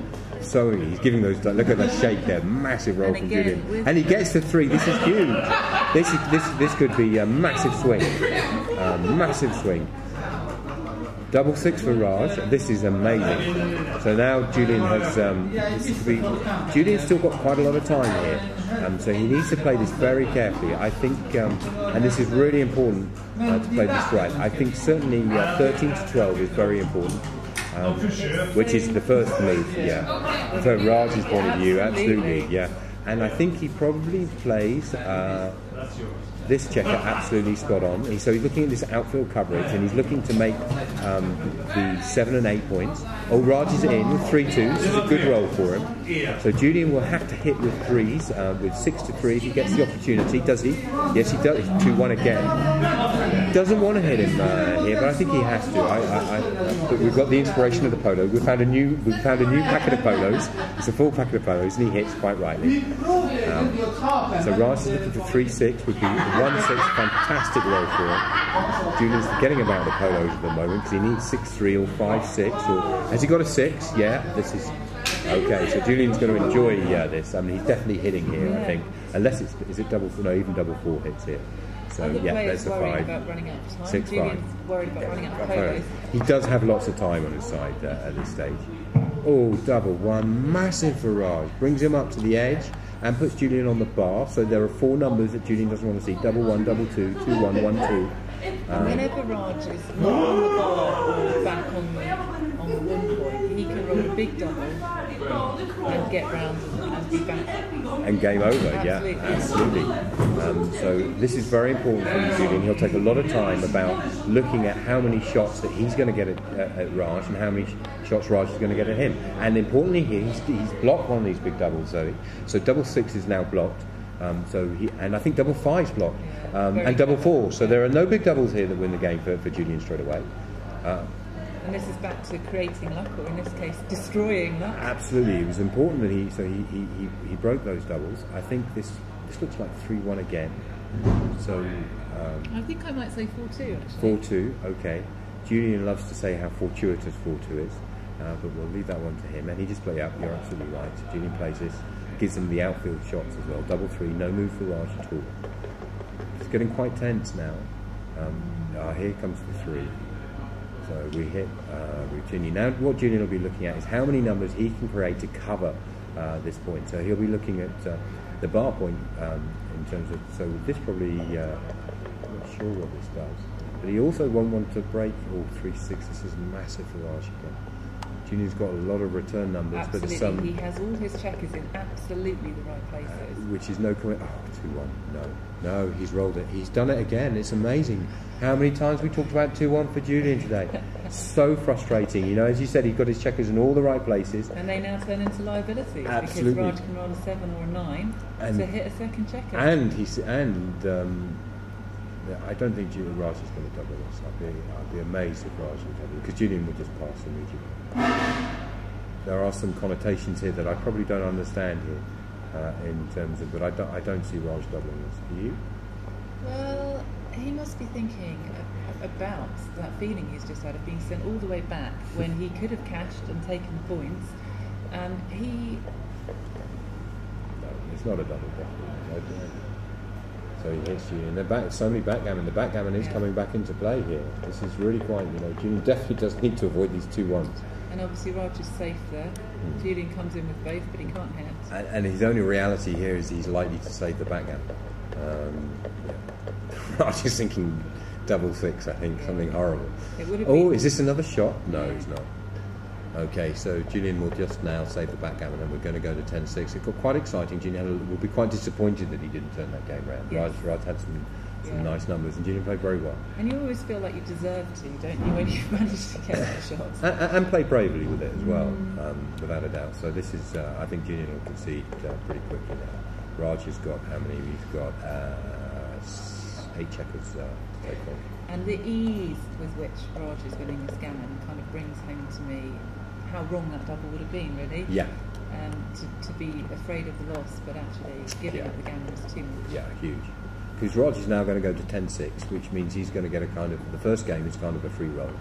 So he's giving those. Look at that shake there, massive roll from Julien, and he gets to 3. This is huge. This could be a massive swing, massive swing. Double 6 for Raj. This is amazing. So now Julien has. Julien's still got quite a lot of time here, so he needs to play this very carefully. I think, and this is really important to play this right. I think certainly 13 to 12 is very important. Which is the first move, yeah. From Raj's point of view, absolutely, yeah. And I think he probably plays this checker absolutely spot on. So he's looking at this outfield coverage, and he's looking to make the 7 and 8 points. Oh, Raj is in with 3-2. This is a good roll for him. So Julien will have to hit with 3s, with 6 to 3 if he gets the opportunity. Does he? Yes, he does. 2-1 again. Doesn't want to hit him here, but I think he has to. But we've got the inspiration of the polo. We found a new packet of polos. It's a full packet of polos, and he hits quite rightly. So Raj is looking for 3-6, would be 1-6, fantastic roll for him. Julien's forgetting about the polos at the moment because he needs 6-3 or 5-6. Has he got a 6? Yeah, this is okay. So Julien's going to enjoy this. I mean, he's definitely hitting here, I think. Unless is it double 4? No, even double 4 hits here. So yeah, there's the 5. 6-5. Worried about running out of polos. He does have lots of time on his side at this stage. Oh, double 1, massive for Raj. Brings him up to the edge and puts Julien on the bar. So there are 4 numbers that Julien doesn't want to see. Double 1, double 2, 2-1, 1-2. Whenever Raj is not on the bar or back on the 1 point, he can roll a big double and get round and be back. And game over, absolutely. So this is very important for Julien. He'll take a lot of time about looking at how many shots that he's going to get at Raj and how many shots Raj is going to get at him. And importantly here, he's blocked one of these big doubles, though. So double 6 is now blocked. And I think double five's blocked, and double four. So there are no big doubles here that win the game for Julien straight away. And this is back to creating luck, or in this case, destroying luck. Absolutely, it was important that he broke those doubles. I think this looks like 3-1 again. So I think I might say 4-2 actually. 4-2, okay. Julien loves to say how fortuitous 4-2 is, but we'll leave that one to him. And he just played out. You're absolutely right. So Julien plays this, gives him the outfield shots as well. Double three, no move for Raj at all. It's getting quite tense now. Here comes the three. So we hit Julien. Now what Julien will be looking at is how many numbers he can create to cover this point. So he'll be looking at the bar point in terms of, so this probably, I'm not sure what this does, but he also won't want to break all 3-6. This is massive for Raj again. Julien's got a lot of return numbers, absolutely. But there's some, he has all his checkers in absolutely the right places. Which is no comment. Oh, 2-1. No, he's rolled it. He's done it again. It's amazing how many times we talked about 2-1 for Julien today. So frustrating. You know, as you said, he's got his checkers in all the right places. And they now turn into liabilities. Absolutely. Because Raj can roll a 7 or a 9 to hit a second checker. I don't think Raj is going to double this. I'd be amazed if Raj would double it, because Julien would just pass immediately. There are some connotations here that I probably don't understand here in terms of, but I don't see Raj doubling this. Do you? Well, he must be thinking about that feeling he's just had of being sent all the way back when he could have cashed and taken the points. No, it's not a double, definitely. So he hits you, and so many backgammon. The backgammon is coming back into play here. This is really quite, Julien definitely does need to avoid these 2-1s. And obviously Raj is safe there. Julien comes in with both, but he can't hit. And his only reality here is he's likely to save the backgammon. Raj is thinking double 6, I think, something horrible. Is this another shot? No, it's not. Okay, so Julien will just now save the backgammon, and we're going to go to 10-6. It got quite exciting. Julien will be quite disappointed that he didn't turn that game round. Yes. Raj had some nice numbers, and Julien played very well. And you always feel like you deserve to, don't you, when you've managed to get the shots. And played bravely with it as well, without a doubt. So this is, I think Julien will concede pretty quickly now. Raj has got how many? He's got 8 checkers to take on. And the ease with which Raj is winning this gammon kind of brings home to me how wrong that double would have been, really. Yeah. To be afraid of the loss, but actually giving up the gammon was too much. Yeah, huge. Because Raj is now going to go to 10-6, which means he's going to get a kind of, the first game is kind of a free roll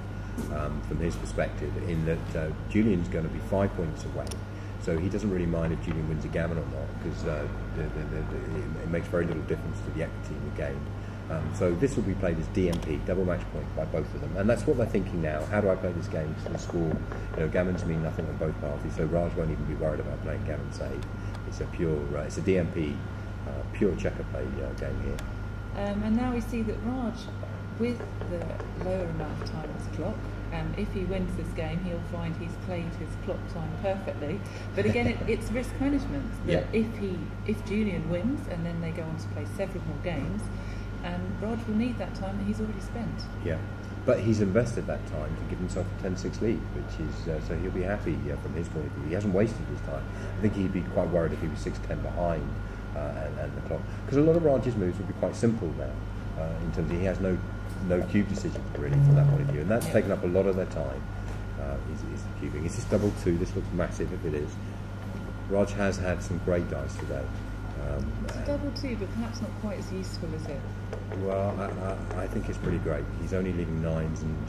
from his perspective, in that Julien's going to be 5 points away. So he doesn't really mind if Julien wins a gammon or not, because it makes very little difference to the equity in the game. So this will be played as DMP, double match point, by both of them, and that's what they're thinking now. How do I play this game to the score? Gammons mean nothing on both parties, so Raj won't even be worried about playing gammon save. It's a pure, it's a DMP, pure checker play game here. And now we see that Raj, with the lower amount of time on his clock, if he wins this game, he'll find he's played his clock time perfectly. But again, it's risk management. That if Julien wins and then they go on to play several more games, Raj will need that time that he's already spent. Yeah, but he's invested that time to give himself a 10-6 lead, which is so he'll be happy from his point of view. He hasn't wasted his time. I think he'd be quite worried if he was 6-10 behind and the clock, because a lot of Raj's moves would be quite simple now in terms of he has no cube decisions really from that point of view, and that's taken up a lot of their time. Is the cubing. Is this double 2? This looks massive if it is. Raj has had some great dice today. It's a double 2, but perhaps not quite as useful as it. Well, I think it's pretty great. He's only leaving 9s and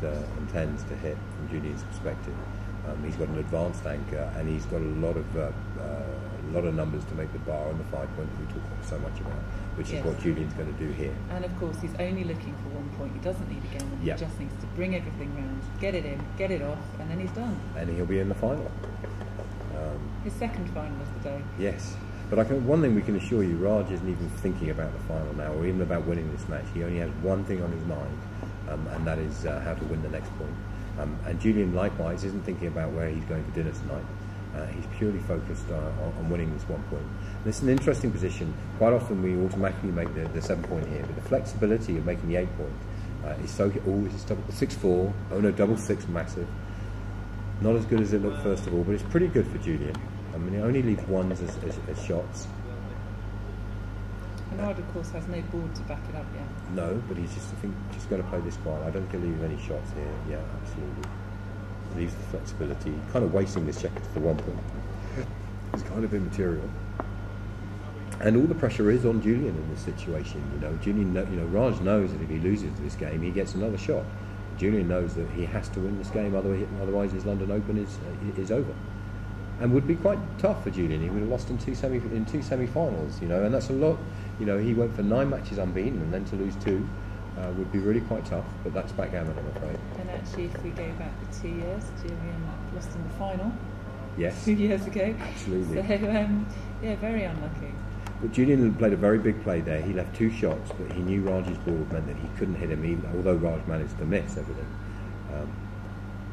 10s to hit from Julien's perspective. He's got an advanced anchor, and he's got a lot of numbers to make the bar on the 5 point that we talk so much about, which is what Julien's going to do here. And of course, he's only looking for 1 point. He doesn't need a gammon. He just needs to bring everything round, get it in, get it off, and then he's done. And he'll be in the final. His second final of the day. Yes. But one thing we can assure you, Raj isn't even thinking about the final now, or even about winning this match. He only has one thing on his mind, and that is how to win the next point. And Julien, likewise, isn't thinking about where he's going for dinner tonight. He's purely focused on winning this 1 point. And it's an interesting position. Quite often we automatically make the 7 point here, but the flexibility of making the 8 point is so... Oh, it's double 6-4. Oh no, double 6, massive. Not as good as it looked first of all, but it's pretty good for Julien. I mean, it only leaves 1s as shots. Raj, of course, has no board to back it up yet. No, but he's just, I think, just going to play this quiet. I don't think he'll leave any shots here. Yeah, absolutely. Leaves the flexibility. Kind of wasting this checker to the 1 point. It's kind of immaterial. And all the pressure is on Julien in this situation. Raj knows that if he loses this game, he gets another shot. Julien knows that he has to win this game, otherwise his London Open is over. And would be quite tough for Julien. He would have lost in two semi-finals, and that's a lot. He went for 9 matches unbeaten, and then to lose 2 would be really quite tough. But that's backgammon, I'm afraid. And actually, if we go back 2 years, Julien lost in the final. Yes. 2 years ago. Absolutely. So, very unlucky. But Julien played a very big play there. He left 2 shots, but he knew Raj's board meant that he couldn't hit him, although Raj managed to miss everything.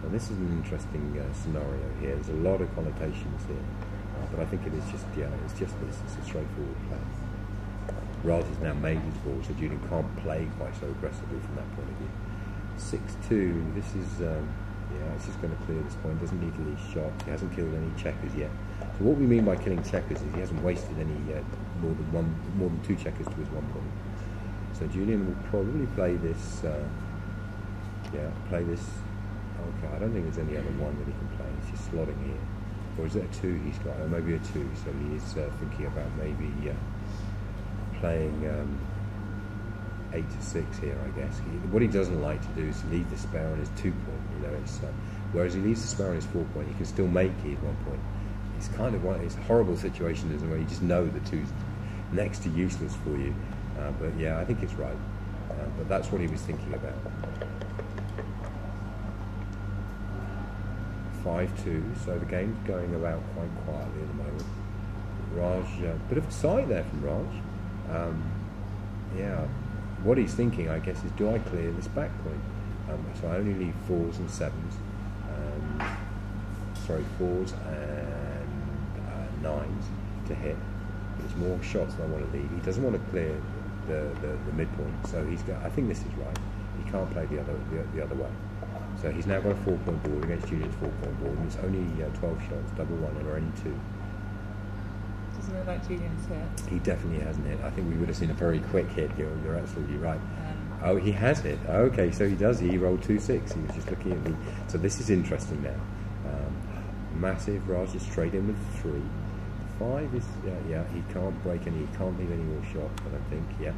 And this is an interesting scenario here. There's a lot of connotations here, but I think it is just, it's just this. It's a straightforward play. Raj has now made his ball, so Julien can't play quite so aggressively from that point of view. 6-2. This is, it's just going to clear this point. Doesn't need to leave shots. He hasn't killed any checkers yet. So what we mean by killing checkers is he hasn't wasted any more than 2 checkers to his 1 point. So Julien will probably play this. Okay, I don't think there's any other 1 that he can play. He's just slotting here, or is it a 2 he's got? Or maybe a 2. So he is thinking about maybe playing 8-6 here, I guess. What he doesn't like to do is leave the spare on his 2 point. Whereas he leaves the spare on his 4 point, he can still make his 1 point. It's kind of it's a horrible situation, isn't it, where you just know the 2's next to useless for you. But yeah, I think it's right. But that's what he was thinking about. 5-2, so the game's going about quite quietly at the moment. Raj, bit of a sight there from Raj. What he's thinking, I guess, is do I clear this back point? So I only leave 4s and 7s. 4s and 9s to hit. There's more shots than I want to leave. He doesn't want to clear the midpoint, so I think this is right. He can't play the other way. So he's now got a 4-point board against Julien's 4-point board, and it's only 12 shots, double 1, and only 2. Doesn't look like Julien's hit. He definitely hasn't hit. I think we would have seen a very quick hit. You're absolutely right. Oh, he has hit. Okay, so he does. He rolled 2-6. He was just looking at me. So this is interesting now. Massive. Raj is straight in with 3. 5 is he can't break any. He can't leave any more shots, I don't think. Yeah.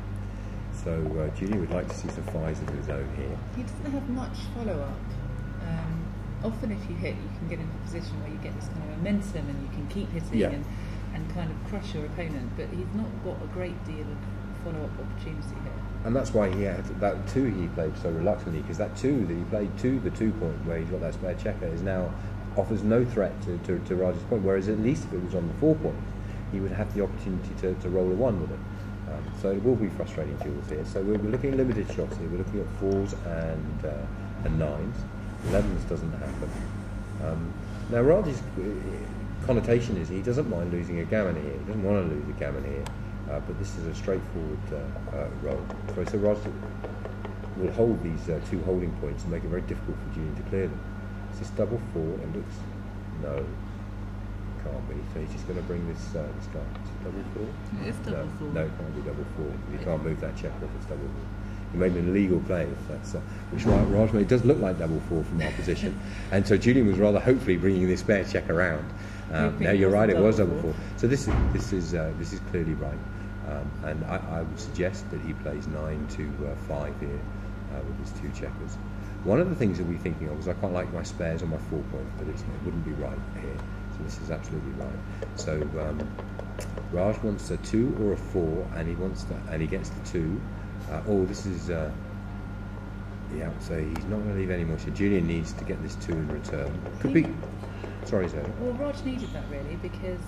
So Julien would like to see some 5s of his own here. He doesn't have much follow-up. Often if you hit, you can get into a position where you get this kind of momentum and you can keep hitting and kind of crush your opponent, but he's not got a great deal of follow-up opportunity here. And that's why he had that 2 he played so reluctantly, because that 2 that he played to the 2 point where he's got that spare checker is now offers no threat to Raj's point, whereas at least if it was on the 4 point, he would have the opportunity to roll a 1 with it. So it will be frustrating duels here. So we're looking at limited shots here. We're looking at 4s and 9s. 11s doesn't happen. Now Raj's connotation is he doesn't mind losing a gammon here. He doesn't want to lose a gammon here. But this is a straightforward roll. So Raj will hold these 2 holding points and make it very difficult for Julien to clear them. Is this double 4? It looks no. Can't be. So he's just going to bring this guy. Is it double 4? It is double 4. No, it can't be double 4. You can't move that checker if it's double 4. He made an illegal play, if that's which Raj made. It does look like double 4 from our position, and so Julien was rather hopefully bringing this spare check around. Now you're right, it was double 4. So this is clearly right, and I would suggest that he plays 9 to 5 here with his 2 checkers. One of the things that we're thinking of is I quite like my spares on my 4 point, but it wouldn't be right here. So this is absolutely right. So Raj wants a 2 or a 4, and he gets the 2. This is so he's not going to leave any more. So Julien needs to get this 2 in return. Could be. Sorry, Zoe. Well, Raj needed that really because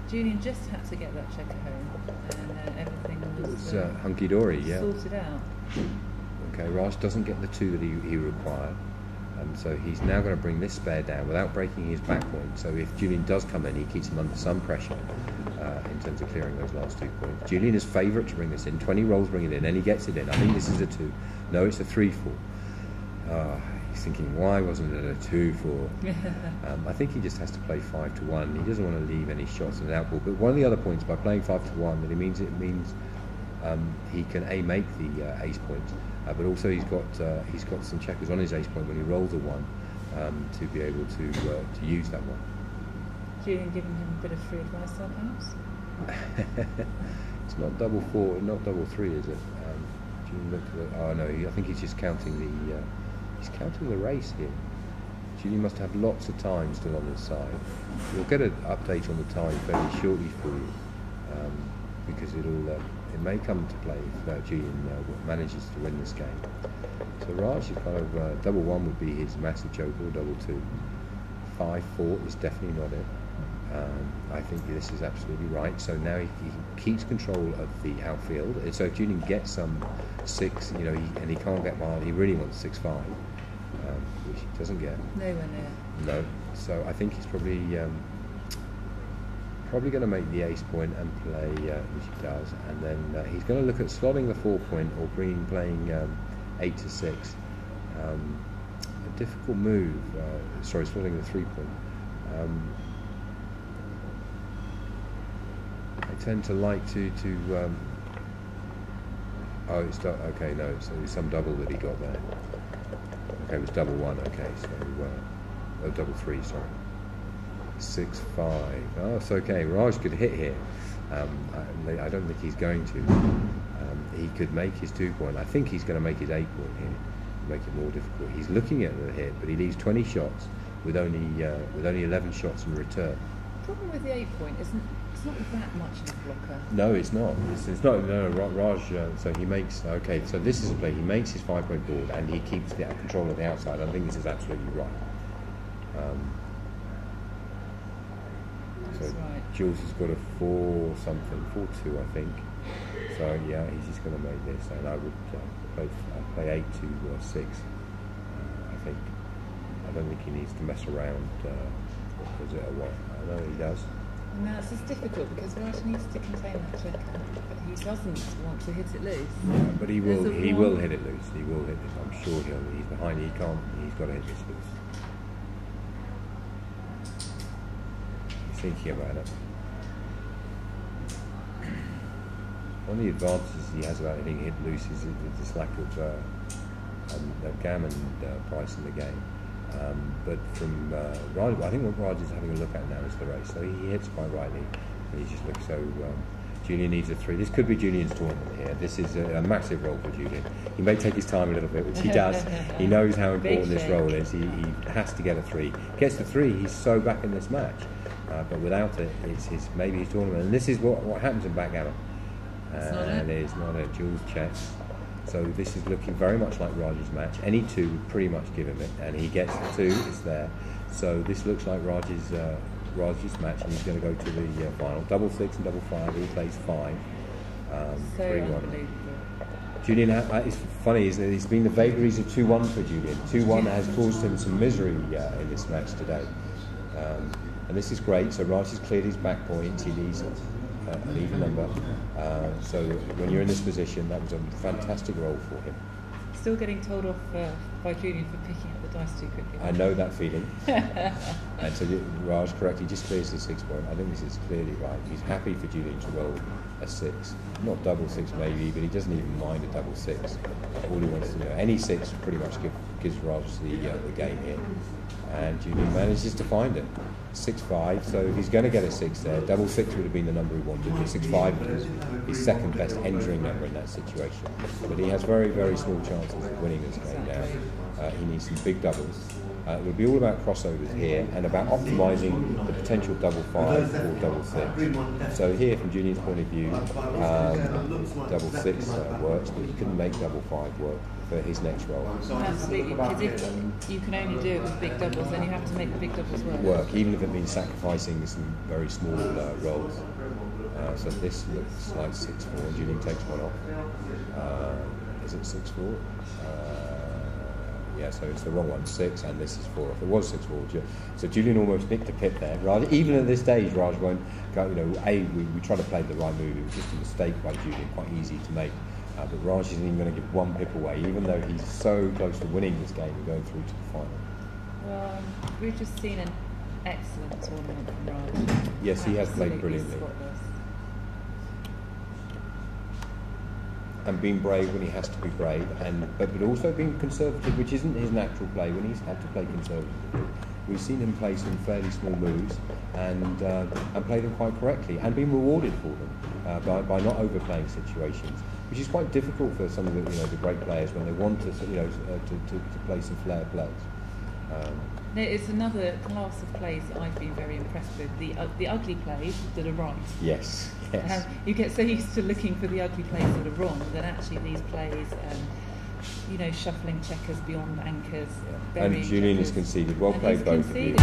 Julien just had to get that checker home, and everything was hunky dory. Sorted out. Okay, Raj doesn't get the 2 that he required. So he's now going to bring this spare down without breaking his back point. So if Julien does come in, he keeps him under some pressure in terms of clearing those last 2 points. Julien is favourite to bring this in. 20 rolls bring it in, and he gets it in. I think this is a 2. No, it's a 3-4. he's thinking, why wasn't it a 2-4? I think he just has to play 5-1. He doesn't want to leave any shots in an outball. But one of the other points by playing 5-1 that it means he can make the ace point, but also he's got some checkers on his ace point when he rolls a 1 to be able to use that one. Julien giving him a bit of free advice there, perhaps? It's not double 4, not double 3, is it? Julien looked at oh no, I think he's just counting the race here. Julien must have lots of time still on his side. We'll get an update on the time very shortly for you, because it may come to play if Julien manages to win this game. So Raj is kind of double 1 would be his massive joker, or double 2. 5-4 is definitely not it. I think this is absolutely right. So now he keeps control of the outfield. So if Julien gets some 6, and he can't get wild, he really wants 6-5, which he doesn't get. Nowhere near. No. So I think he's probably going to make the ace point and play, which he does, and then he's going to look at slotting the 4 point or playing 8-6. A difficult move. Slotting the 3 point. I tend to like to oh, it's okay. No, so it's some double that he got there. Okay, it was double 1. Okay, so double 3. Sorry. 6-5. Oh, it's okay. Raj could hit here. I don't think he's going to. He could make his 2 point. I think he's going to make his 8 point here, make it more difficult. He's looking at the hit, but he leaves 20 shots with only 11 shots in return. The problem with the 8 point isn't it's not that much of a blocker. No, it's not. It's not. No, Raj. So he makes. Okay, so this is a play. He makes his 5 point board and he keeps the control of the outside. I think this is absolutely right. So right. Jules has got a 4-something, 4-2, I think. So yeah, he's just going to make this, and I would play 8-6. I think. I don't think he needs to mess around. Was it a what? I know he does. And now it's just difficult because Raj needs to contain that checker, but he doesn't want to hit it loose. But he will. He will hit it loose. He will hit this. I'm sure he's behind. He can't. He's got to hit this loose. Thinking about it. One of the advantages he has about hitting hit loose is this lack of gammon price in the game. But from Raj, I think what Raj is having a look at now is the race. So he hits quite rightly. And he just looks so. Julien needs a 3. This could be Julien's tournament here. This is a massive role for Julien. He may take his time a little bit, which he does. He knows how important this role is. He has to get a 3. Gets the 3, he's so back in this match. But without it, it's maybe his tournament. And this is what happens in backgammon. And it's not a Jules checks. So this is looking very much like Raj's match. Any 2 would pretty much give him it, and he gets the 2. It's there. So this looks like Raj's match, and he's going to go to the final. Double 6 and double 5. He plays 5. So unbelievable. Julien, it's funny, isn't it? It's been the vagaries of 2-1 for Julien. 2-1 has caused him some misery in this match today. And this is great. So Raj has cleared his back point. He leaves an even number. So when you're in this position, that was a fantastic roll for him. Still getting told off by Julien for picking up the dice too quickly. I know that feeling. And so Raj correctly just clears the 6 point. I think this is clearly right. He's happy for Julien to roll a 6. Not double 6 maybe, but he doesn't even mind a double 6. All he wants to do, any 6 pretty much gives Raj the game here. And Julien manages to find it. 6-5, so if he's going to get a 6 there, double 6 would have been the number he wanted. 6-5 is his second best entering number in that situation. But he has very, very small chances of winning this game now. He needs some big doubles. It will be all about crossovers here and about optimising the potential double 5 or double 6. So here, from Julien's point of view, double 6 works, but he couldn't make double 5 work for his next roll. Absolutely, because if you can only do it with big doubles, then you have to make the big doubles work. Even if it means sacrificing some very small rolls. So this looks like 6-4. Julien takes one off. Is it 6-4? Yeah, so it's the wrong one, 6, and this is 4. If it was 6-4, so Julien almost nicked a pip there. Even at this stage, Raj won't go. We tried to play the right move. It was just a mistake by Julien, quite easy to make. but Raj isn't even going to give one pip away, even though he's so close to winning this game and going through to the final. Well, we've just seen an excellent tournament from Raj. Yes, he has played Absolutely brilliantly. spotless. And being brave when he has to be brave, but also being conservative, which isn't his natural play, when he's had to play conservatively. We've seen him play some fairly small moves and play them quite correctly, and been rewarded for them by not overplaying situations, which is quite difficult for some of the great players when they want to to play some flair plays. It's another class of plays that I've been very impressed with. The ugly plays that are right. Yes. You get so used to looking for the ugly plays that are wrong that actually these plays, shuffling checkers beyond anchors. And Julien has conceded. Well played, both of you.